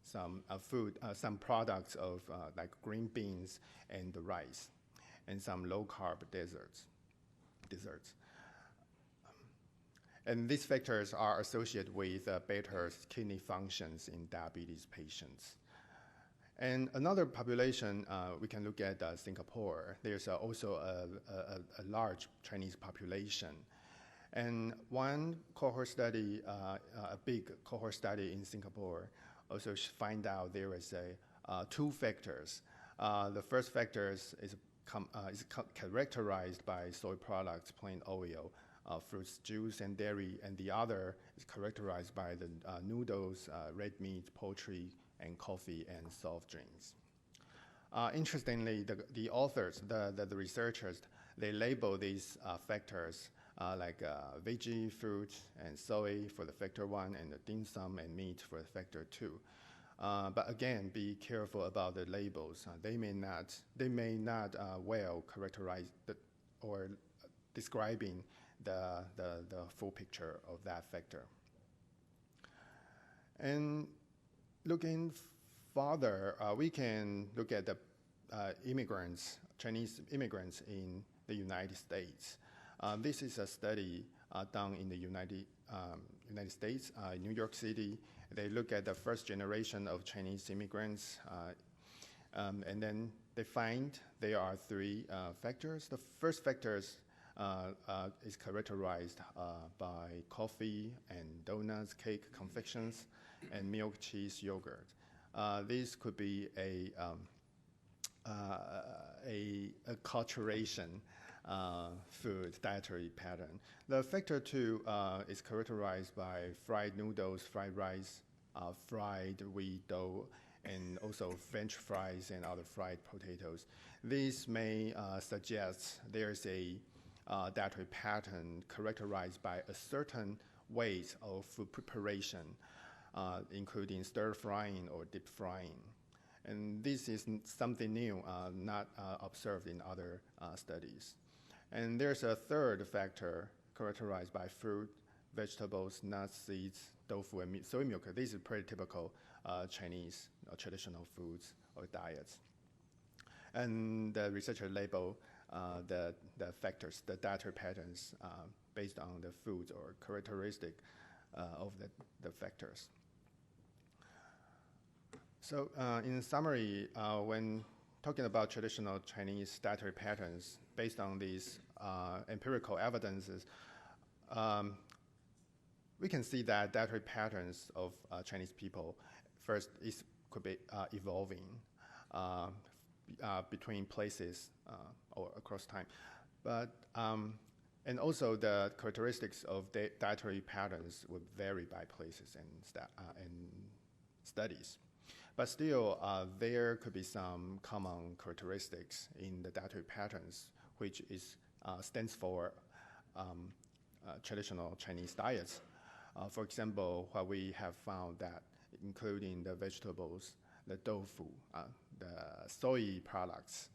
some products of like green beans and the rice, and some low carb desserts. And these factors are associated with better kidney functions in diabetes patients. And another population, we can look at Singapore. There's also a large Chinese population. And one cohort study, a big cohort study in Singapore, also find out there is two factors. The first factor is characterized by soy products, plant oil, fruits, juice, and dairy, and the other is characterized by the noodles, red meat, poultry, and coffee and soft drinks. Interestingly, the authors, the researchers, they label these factors like veggie, fruit, and soy for the factor 1, and the dim sum and meat for the factor 2. But again, be careful about the labels. They may not well characterize or describing the full picture of that factor. And looking further, we can look at the Chinese immigrants in the United States. This is a study done in the United States, New York City. They look at the first generation of Chinese immigrants, and then they find there are three factors. The first factor is characterized by coffee and donuts, cake, confections, and milk, cheese, yogurt. This could be a acculturation food dietary pattern. The factor 2 is characterized by fried noodles, fried rice, fried wheat dough, and also French fries and other fried potatoes. This may suggest there's a dietary pattern characterized by a certain ways of food preparation, including stir frying or deep frying. And this is something new, not observed in other studies. And there's a third factor characterized by fruit, vegetables, nuts, seeds, tofu, and soy milk. These are pretty typical Chinese traditional foods or diets. And the researcher label the factors, the dietary patterns based on the foods or characteristic of the factors. So in summary, when talking about traditional Chinese dietary patterns based on these empirical evidences, we can see that dietary patterns of Chinese people first, it could be evolving between places or across time. But, and also the characteristics of dietary patterns would vary by places and studies. But still, there could be some common characteristics in the dietary patterns, which stands for traditional Chinese diets. For example, what we have found that including the vegetables, the tofu, the soy products.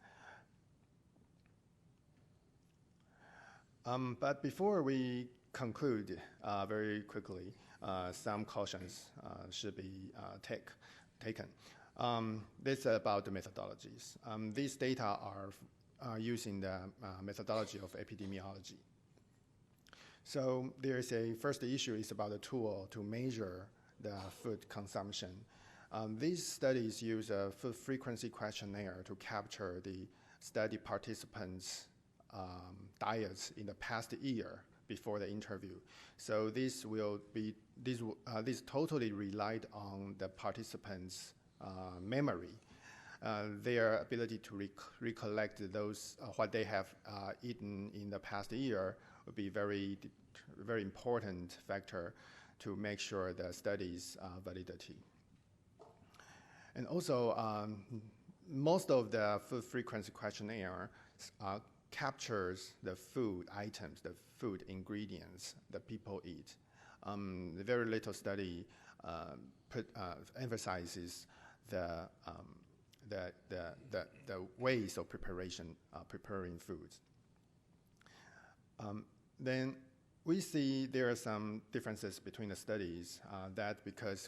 But before we conclude very quickly, some cautions should be taken. This is about the methodologies. These data are using the methodology of epidemiology. So there's a first issue is about a tool to measure the food consumption. These studies use a food frequency questionnaire to capture the study participants' diets in the past year before the interview. So this totally relied on the participants' memory. Their ability to recollect those what they have eaten in the past year would be very important factor to make sure the study's validity. And also, most of the food frequency questionnaire captures the food items, the food ingredients that people eat. Very little study emphasizes the ways of preparing foods. Then we see there are some differences between the studies that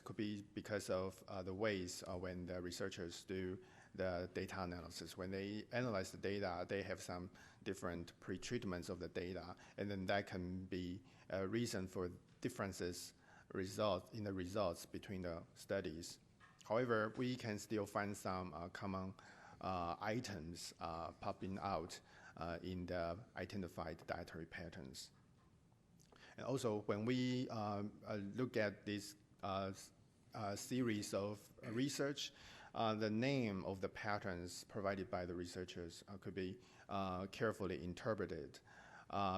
could be because of the ways when the researchers do the data analysis. When they analyze the data, they have some different pre-treatments of the data, and then that can be a reason for differences in the results between the studies. However, we can still find some common items popping out in the identified dietary patterns. And also, when we look at this series of research, the name of the patterns provided by the researchers could be carefully interpreted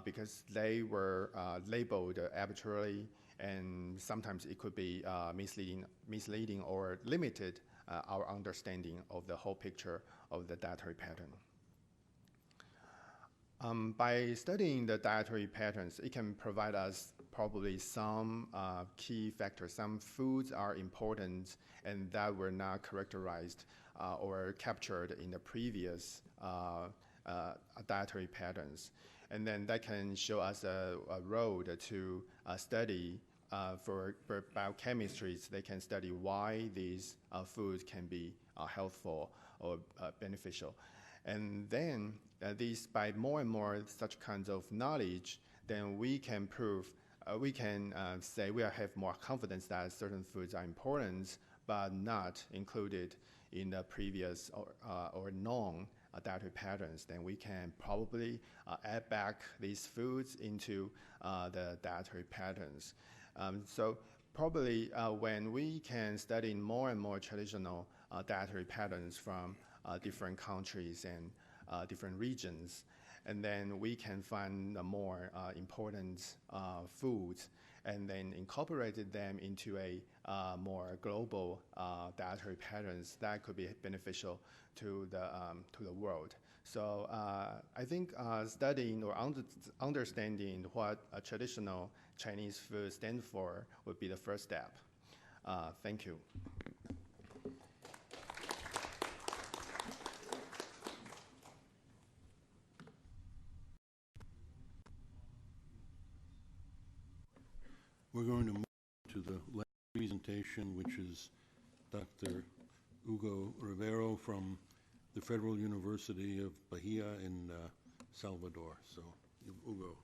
because they were labeled arbitrarily, and sometimes it could be misleading or limited our understanding of the whole picture of the dietary pattern. By studying the dietary patterns, it can provide us probably some key factors. Some foods are important and that were not characterized or captured in the previous dietary patterns. And then that can show us a road to study for biochemistries. They can study why these foods can be helpful or beneficial. And then by more and more such kinds of knowledge, then we can prove, say we have more confidence that certain foods are important, but not included in the previous or known dietary patterns. Then we can probably add back these foods into the dietary patterns. So probably when we can study more and more traditional dietary patterns from different countries and different regions, and then we can find the more important foods and then incorporated them into a more global dietary patterns that could be beneficial to the world. So I think studying or understanding what a traditional Chinese food stands for would be the first step. Thank you. We're going to move to the last presentation, which is Dr. Hugo Ribeiro from the Federal University of Bahia in Salvador. So, Hugo.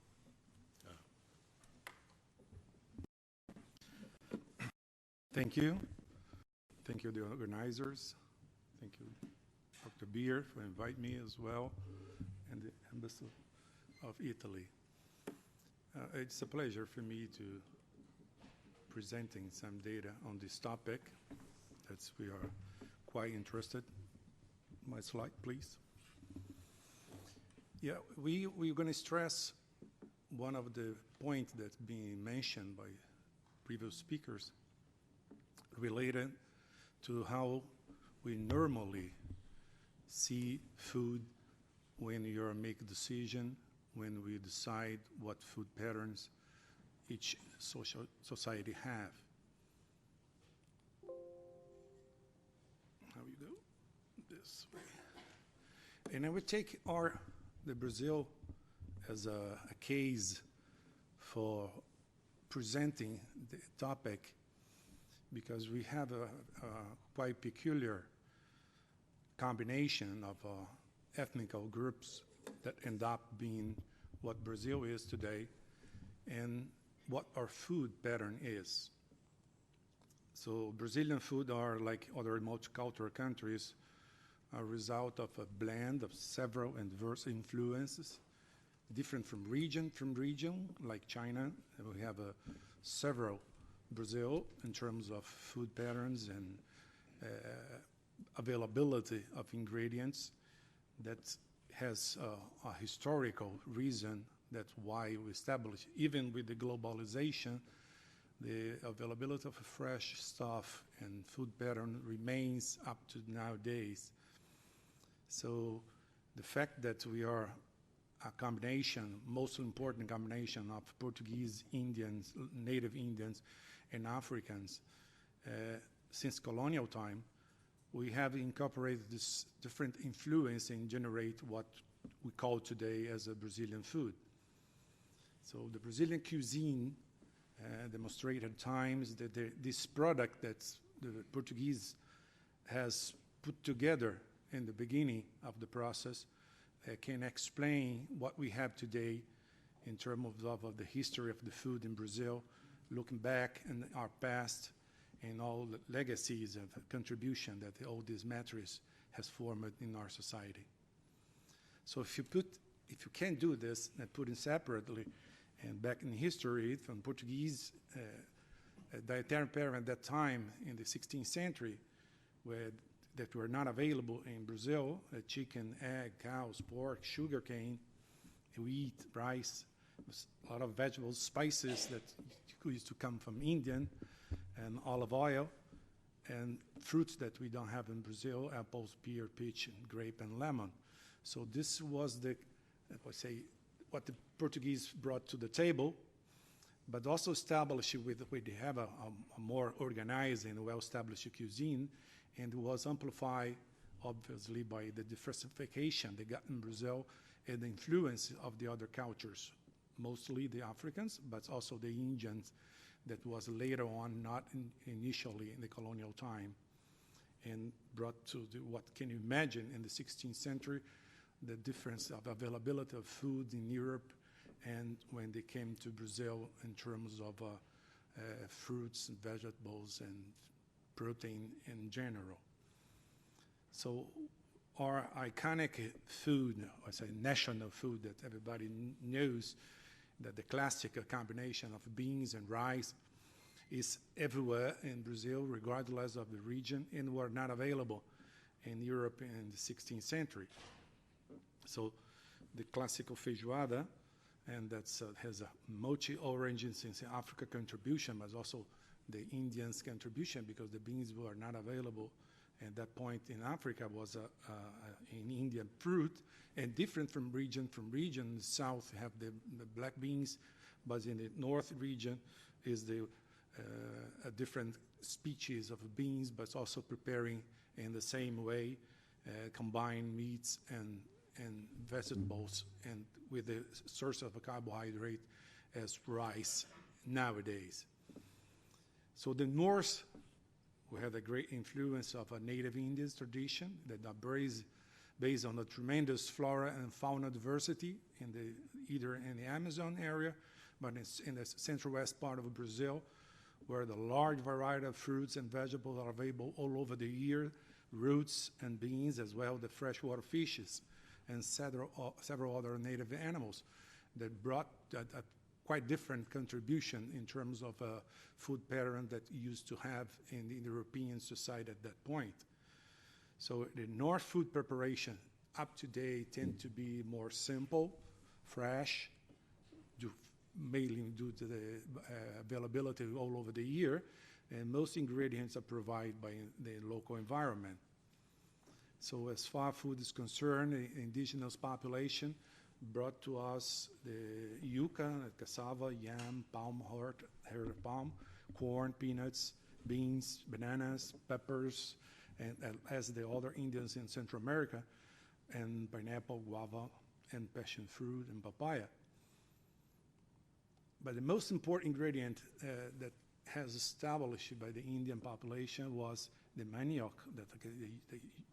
Thank you. Thank you, the organizers. Thank you, Dr. Bier, for inviting me as well, and the Embassy of Italy. It's a pleasure for me to presenting some data on this topic. that we are quite interested. My slide, please. Yeah, we're going to stress one of the points that's being mentioned by previous speakers related to how we normally see food when you make a decision, when we decide what food patterns each society have. How we go? This way. And I would take the Brazil as a case for presenting the topic, because we have a quite peculiar combination of ethnic groups that end up being what Brazil is today and what our food pattern is. So Brazilian food are, like other multicultural countries, a result of a blend of several and diverse influences, different from region, like China. We have several Brazil in terms of food patterns and availability of ingredients that has a historical reason. That's why we established, even with the globalization, the availability of fresh stuff and food pattern remains up to nowadays. So the fact that we are a combination, most important combination of Portuguese, Indians, native Indians, and Africans, since colonial time, we have incorporated this different influence and generate what we call today as a Brazilian food. So the Brazilian cuisine demonstrated at times that this product that the Portuguese has put together in the beginning of the process can explain what we have today in terms of the history of the food in Brazil, looking back in our past and all the legacies of contribution that all these matters has formed in our society. So if you can do this and put it separately, and back in history, from Portuguese dietary pattern at that time in the 16th century, that were not available in Brazil, chicken, egg, cows, pork, sugarcane, wheat, rice, a lot of vegetables, spices that used to come from Indian, and olive oil, and fruits that we don't have in Brazil, apples, pear, peach, and grape, and lemon. So this was what the Portuguese brought to the table, but also established they have a more organized and well-established cuisine, and was amplified, obviously, by the diversification they got in Brazil and the influence of the other cultures, mostly the Africans, but also the Indians that was later on, not initially in the colonial time, and brought to what can you imagine in the 16th century, the difference of availability of food in Europe and when they came to Brazil in terms of fruits and vegetables and protein in general. So our iconic food, I say national food that everybody knows, that the classic combination of beans and rice is everywhere in Brazil, regardless of the region, and were not available in Europe in the 16th century. So the classical feijoada, and that has a multi-origin since the Africa contribution, but also the Indians' contribution, because the beans were not available at that point in Africa, was an Indian fruit, and different from region. From region, the south have the black beans, but in the north region is a different species of beans, but also preparing in the same way, combined meats and vegetables, and with the source of a carbohydrate as rice nowadays. So the north, we have a great influence of a native Indian tradition that are based on a tremendous flora and fauna diversity either in the Amazon area, but in the central west part of Brazil, where the large variety of fruits and vegetables are available all over the year, roots and beans, as well as the freshwater fishes and several other native animals that brought quite different contribution in terms of food pattern that you used to have in the European society at that point. So the North food preparation up to date tend to be more simple, fresh, mainly due to the availability all over the year, and most ingredients are provided by the local environment. So as far as food is concerned, the indigenous population brought to us the yuca, cassava, yam, palm heart of palm, corn, peanuts, beans, bananas, peppers, and as the other Indians in Central America, and pineapple, guava, and passion fruit, and papaya. But the most important ingredient that has established by the Indian population was the manioc,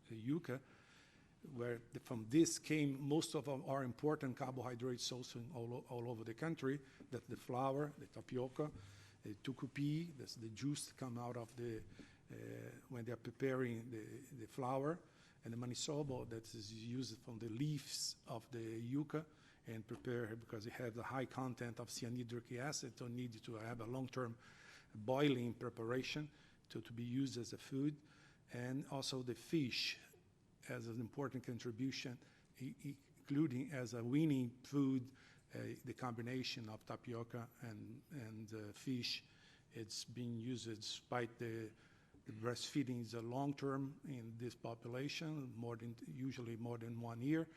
the yuca, where from this came most of our important carbohydrates also all over the country. That's the flour, the tapioca, the tucupi, that's the juice that come out of the, when they're preparing the flour, and the manisobo that is used from the leaves of the yuca and prepared because it has a high content of cyanhydric acid, so needed to have a long-term boiling preparation to be used as a food. And also the fish as an important contribution, including as a weaning food, the combination of tapioca and fish. It's being used despite the breastfeeding is a long term in this population, usually more than 1 year,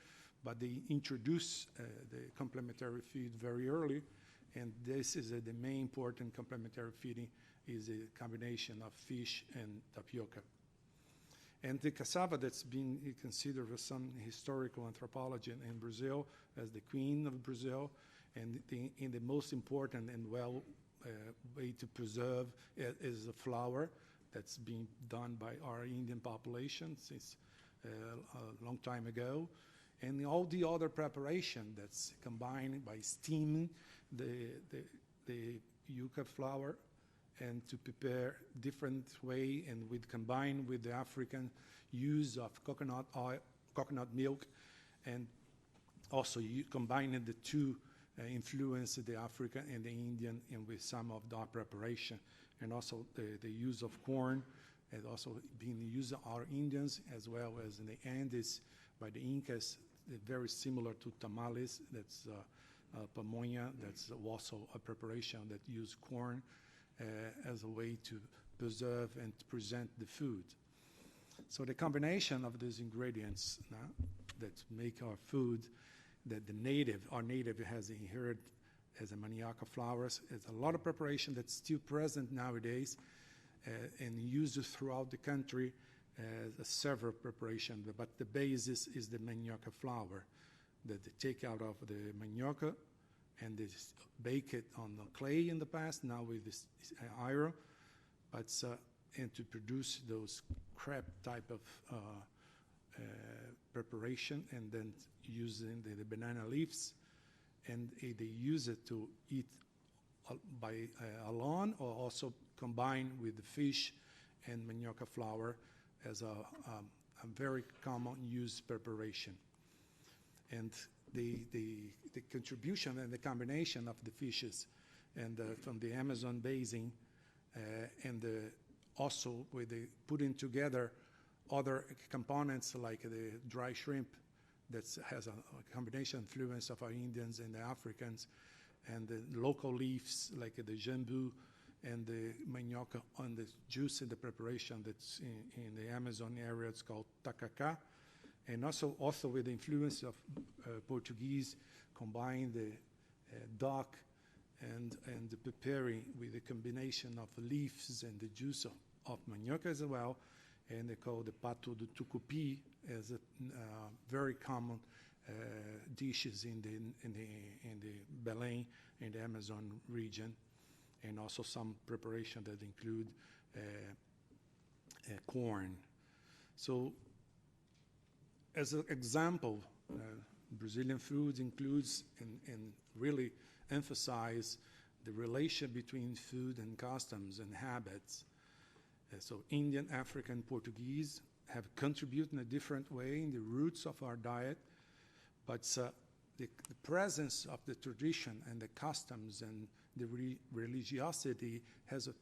but they introduce the complementary feed very early, and this is the main important complementary feeding is a combination of fish and tapioca. And the cassava that's been considered for some historical anthropology in Brazil as the queen of Brazil, and the most important and well way to preserve is the flour that's being done by our Indian population since a long time ago. And all the other preparation that's combined by steaming the yuca flour and to prepare different way and combined with the African use of coconut oil, coconut milk, and also you combining the two influence the African and the Indian and with some of the preparation, and also the use of corn and also being used by our Indians as well as in the Andes by the Incas, very similar to tamales. That's pamonha. That's also a preparation that use corn as a way to preserve and to present the food. So the combination of these ingredients that make our food, that our native has inherited as a manioc flours, is a lot of preparation that's still present nowadays and used throughout the country as several preparation, but the basis is the manioc flour that they take out of the manioc and they bake it on the clay in the past, now with this iron, but and to produce those crepe type of preparation, and then using the banana leaves, and they use it to eat by alone or also combined with the fish and manioc flour as a very common use preparation. And the contribution and the combination of the fishes and from the Amazon basin and also with the putting together other components like the dry shrimp that has a combination influence of our Indians and the Africans, and the local leaves like the jambu and the manioc on the juice in the preparation that's in the Amazon area. It's called tacacá. And also with the influence of Portuguese, combine the duck and the preparing with the combination of leaves and the juice of manioc as well, and they call the pato de tucupi as a very common dishes in the Belém and the Amazon region, and also some preparation that include corn. So as an example, Brazilian food includes and really emphasize the relation between food and customs and habits. So Indian, African, Portuguese have contributed in a different way in the roots of our diet, but the presence of the tradition and the customs and the religiosity has a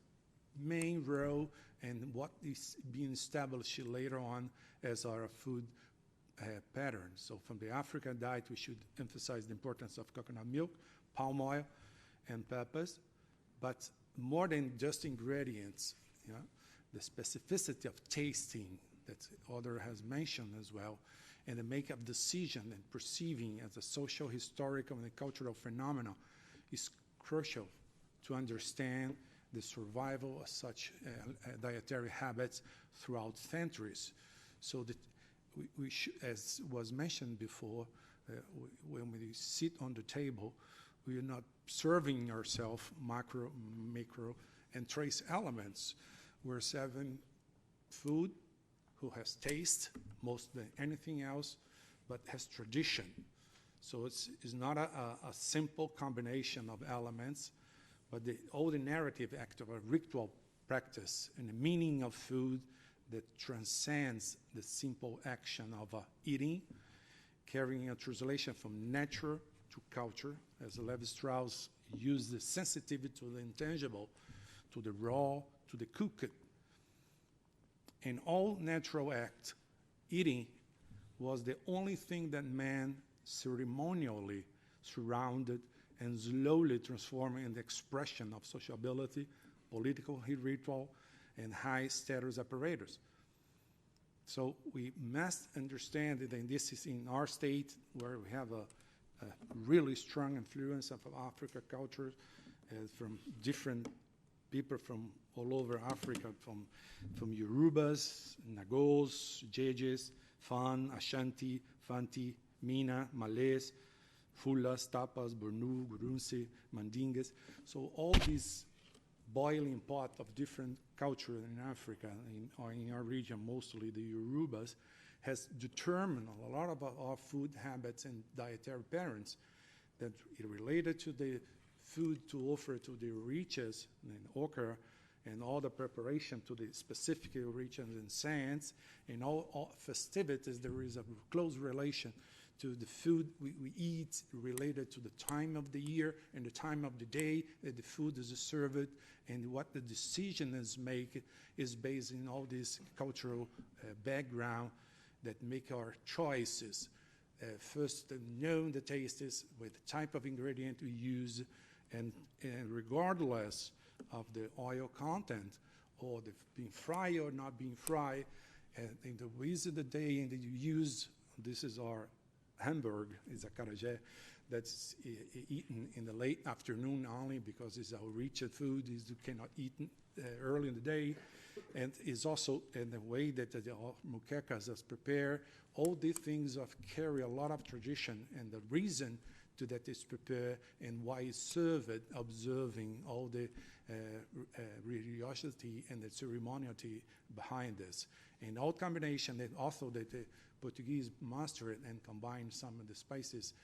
main role in what is being established later on as our food pattern. So from the African diet, we should emphasize the importance of coconut milk, palm oil, and peppers. But more than just ingredients, the specificity of tasting that Other has mentioned as well, and the make-up decision and perceiving as a social, historical, and cultural phenomenon is crucial to understand the survival of such dietary habits throughout centuries. So that we as was mentioned before, when we sit on the table, we are not serving ourselves macro, micro, and trace elements. We're serving food who has taste more than anything else, but has tradition. So it's not a simple combination of elements, but all the narrative act of a ritual practice and the meaning of food that transcends the simple action of eating, carrying a translation from nature to culture, as Levi-Strauss used the sensitivity to the intangible, to the raw, to the cooked. In all natural act, eating was the only thing that man ceremonially surrounded and slowly transformed in the expression of sociability, political ritual, and high status apparatus. So we must understand that, and this is in our state where we have a really strong influence of African culture from different people from all over Africa, from Yorubas, Nagos, Jejes, Fan, Ashanti, Fanti, Mina, Malays, Fulas, Tapas, Bornu, Gurunsi, Mandingas. So all these boiling pot of different culture in Africa, or in our region, mostly the Yorubas, has determined a lot of our food habits and dietary patterns that are related to the food to offer to the riches and ochre and all the preparation to the specific regions and science and all festivities. There is a close relation to the food we eat related to the time of the year and the time of the day that the food is served, and what the decision is made is based on all this cultural background that make our choices. First, know the tastes with the type of ingredient we use, and regardless of the oil content or the being fried or not being fried, and in the ways of the day, and you use, this is our hamburg, is a carajé that's eaten in the late afternoon only because it's our rich food, you cannot eat early in the day, and is also in the way that the muquecas is prepared. All these things carry a lot of tradition, and the reason to that is prepared and why it's served, observing all the religiosity and the ceremoniality behind this. And all combination, and also that the Portuguese mastered and combined some of the spices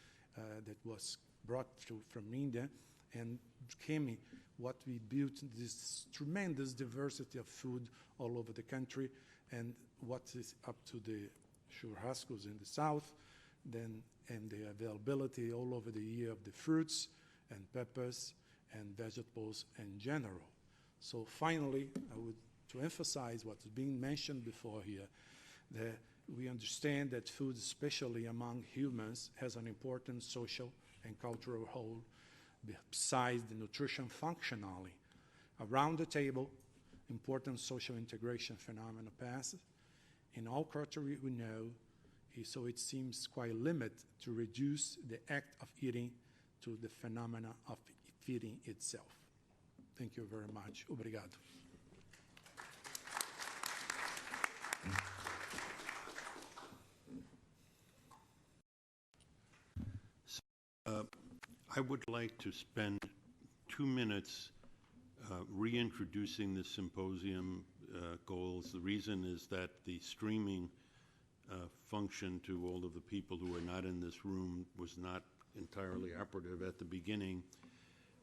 that was brought from India, and became what we built this tremendous diversity of food all over the country, and what is up to the churrascos in the south, then and the availability all over the year of the fruits and peppers and vegetables in general. So finally, I would to emphasize what's being mentioned before here, that we understand that food, especially among humans, has an important social and cultural role besides the nutrition functionally. Around the table, important social integration phenomena passes. In all culture we know, so it seems quite limited to reduce the act of eating to the phenomena of feeding itself. Thank you very much. Obrigado. I would like to spend 2 minutes reintroducing the symposium goals. The reason is that the streaming function to all of the people who are not in this room was not entirely operative at the beginning,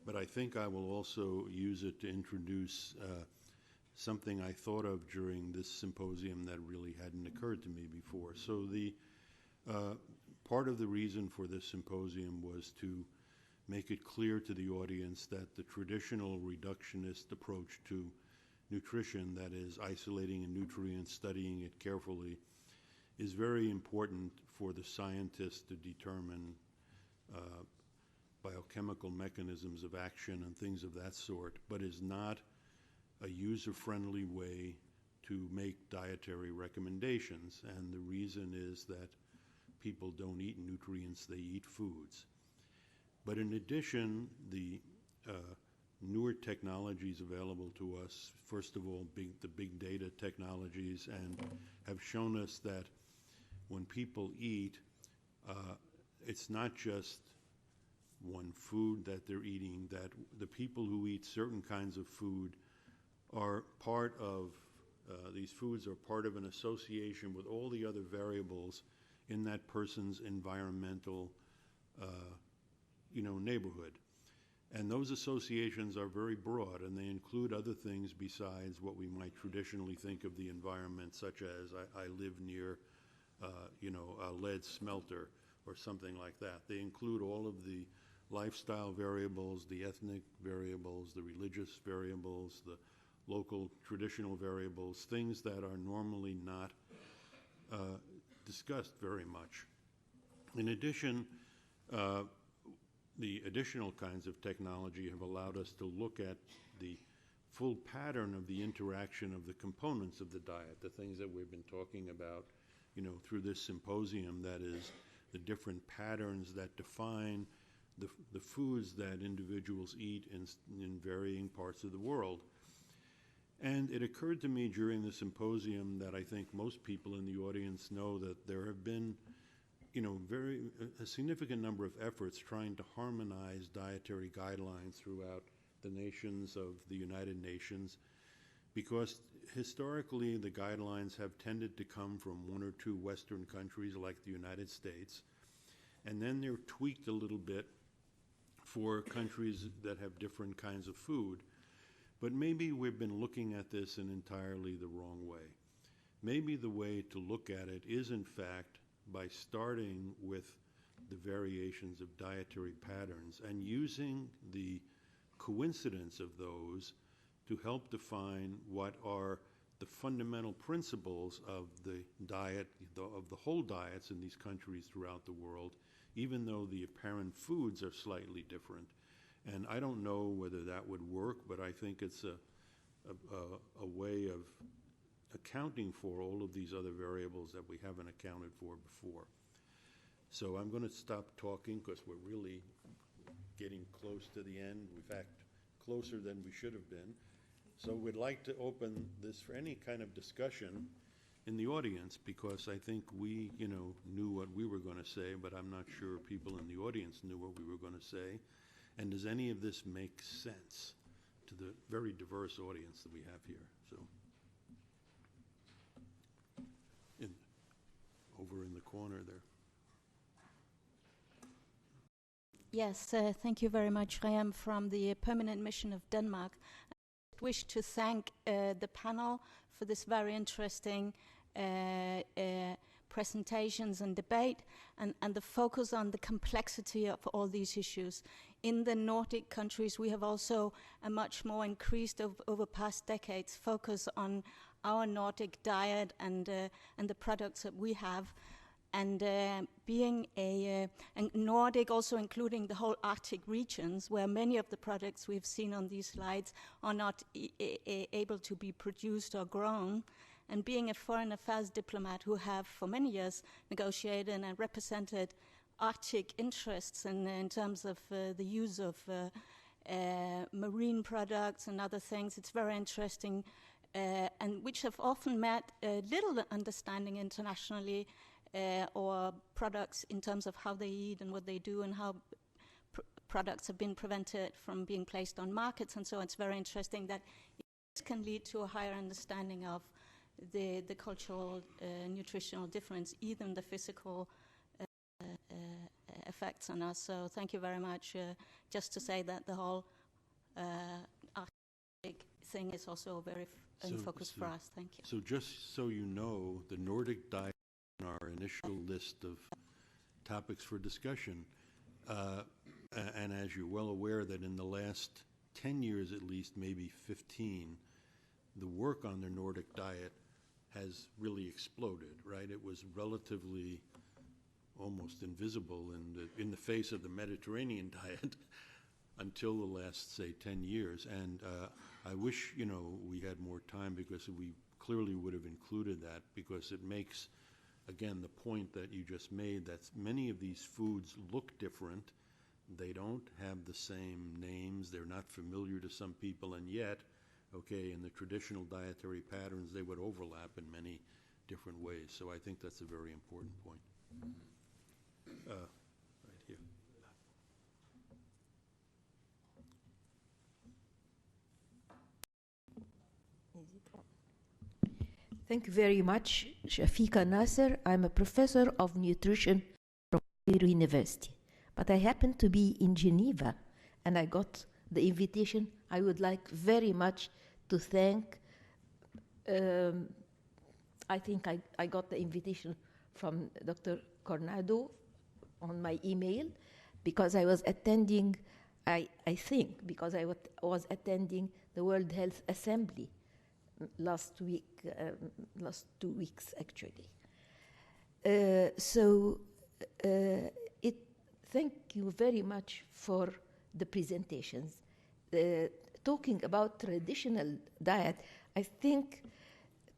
but I think I will also use it to introduce something I thought of during this symposium that really hadn't occurred to me before. So the part of the reason for this symposium was to make it clear to the audience that the traditional reductionist approach to nutrition, that is isolating a nutrient, studying it carefully, is very important for the scientists to determine biochemical mechanisms of action and things of that sort, but is not a user-friendly way to make dietary recommendations. And the reason is that people don't eat nutrients, they eat foods. But in addition, the newer technologies available to us, first of all, the big data technologies, and have shown us that when people eat, it's not just one food that they're eating, that the people who eat certain kinds of food are part of, these foods are part of an association with all the other variables in that person's environmental neighborhood. And those associations are very broad, and they include other things besides what we might traditionally think of the environment, such as I live near, a lead smelter or something like that. They include all of the lifestyle variables, the ethnic variables, the religious variables, the local traditional variables, things that are normally not discussed very much. In addition, the additional kinds of technology have allowed us to look at the full pattern of the interaction of the components of the diet, the things that we've been talking about, through this symposium, that is, the different patterns that define the foods that individuals eat in varying parts of the world. And it occurred to me during the symposium that I think most people in the audience know that there have been a significant number of efforts trying to harmonize dietary guidelines throughout the nations of the United Nations, because historically the guidelines have tended to come from one or two Western countries like the United States, and then they're tweaked a little bit for countries that have different kinds of food. But maybe we've been looking at this in entirely the wrong way. Maybe the way to look at it is, in fact, by starting with the variations of dietary patterns and using the coincidence of those to help define what are the fundamental principles of the diet, of the whole diets in these countries throughout the world, even though the apparent foods are slightly different. And I don't know whether that would work, but I think it's a way of accounting for all of these other variables that we haven't accounted for before. So I'm going to stop talking because we're really getting close to the end. In fact, closer than we should have been. So we'd like to open this for any kind of discussion in the audience, because I think we, knew what we were going to say, but I'm not sure people in the audience knew what we were going to say. And does any of this make sense to the very diverse audience that we have here? So, over in the corner there. Yes, thank you very much. I am from the Permanent Mission of Denmark. I wish to thank the panel for this very interesting presentations and debate, and the focus on the complexity of all these issues. In the Nordic countries, we have also a much more increased over past decades focus on our Nordic diet and the products that we have. And being and Nordic, also including the whole Arctic regions, where many of the products we've seen on these slides are not able to be produced or grown, and being a foreign affairs diplomat who have for many years negotiated and represented Arctic interests in terms of the use of marine products and other things, it's very interesting, and which have often met little understanding internationally, or products in terms of how they eat and what they do, and how products have been prevented from being placed on markets, and so it's very interesting that it can lead to a higher understanding of the cultural nutritional difference, even the physical effects on us. So thank you very much. Just to say that the whole Arctic thing is also very in focus for us. Thank you. So just so you know, the Nordic diet on our initial list of topics for discussion. And as you're well aware that in the last 10 years at least, maybe 15, the work on the Nordic diet has really exploded, right? It was relatively almost invisible in the face of the Mediterranean diet until the last, say, 10 years. And I wish, we had more time, because we clearly would have included that, because it makes, again, the point that you just made, that many of these foods look different. They don't have the same names. They're not familiar to some people, and yet, okay, in the traditional dietary patterns, they would overlap in many different ways. So I think that's a very important point. Right here. Thank you very much, Shafiqa Nasser. I'm a professor of nutrition from Ribeiro University, but I happen to be in Geneva, and I got the invitation. I would like very much to thank, I think I got the invitation from Dr. Cornado on my email, because I was attending, I think, because I was attending the World Health Assembly last week, last 2 weeks actually. Thank you very much for the presentations. Talking about traditional diet, I think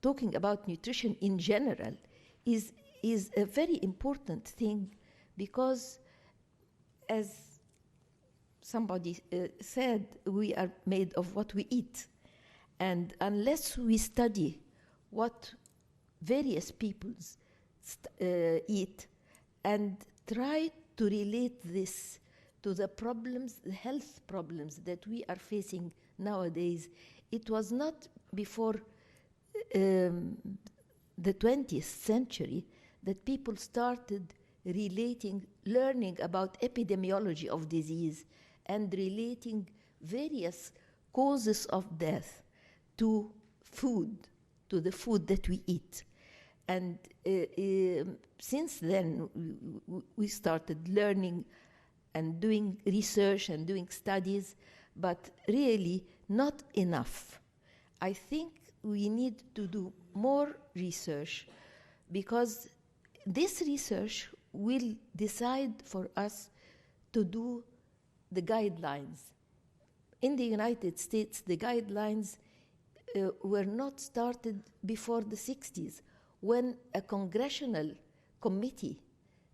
talking about nutrition in general is a very important thing, because as somebody said, we are made of what we eat. And unless we study what various peoples eat and try to relate this to the problems, the health problems that we are facing nowadays, it was not before the 20th century that people started learning about epidemiology of disease and relating various causes of death to food, to the food that we eat. And since then, we started learning and doing research and doing studies, but really not enough. I think we need to do more research, because this research will decide for us to do the guidelines. In the United States, the guidelines were not started before the 60s, when a congressional committee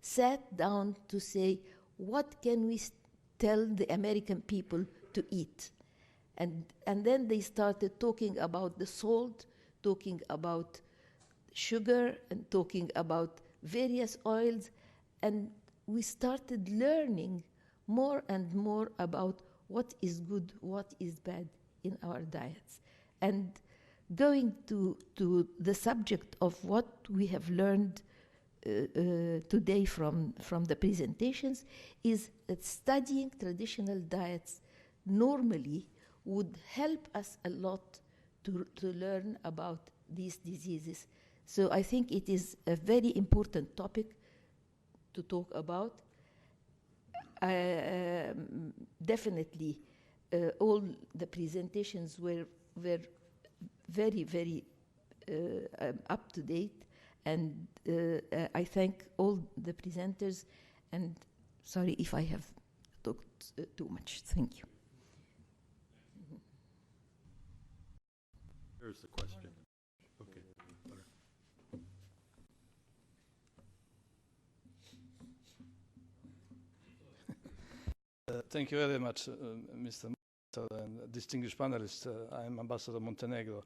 sat down to say, what can we tell the American people to eat? And then they started talking about the salt, talking about sugar, and talking about various oils, and we started learning more and more about what is good, what is bad in our diets. And going to the subject of what we have learned today from the presentations, is that studying traditional diets normally would help us a lot to learn about these diseases. So I think it is a very important topic to talk about. Definitely, all the presentations were very, very up to date, and I thank all the presenters, and sorry if I have talked too much. Thank you. There's the question. Okay. Thank you very much, Mr. and distinguished panelists. I'm Ambassador Montenegro.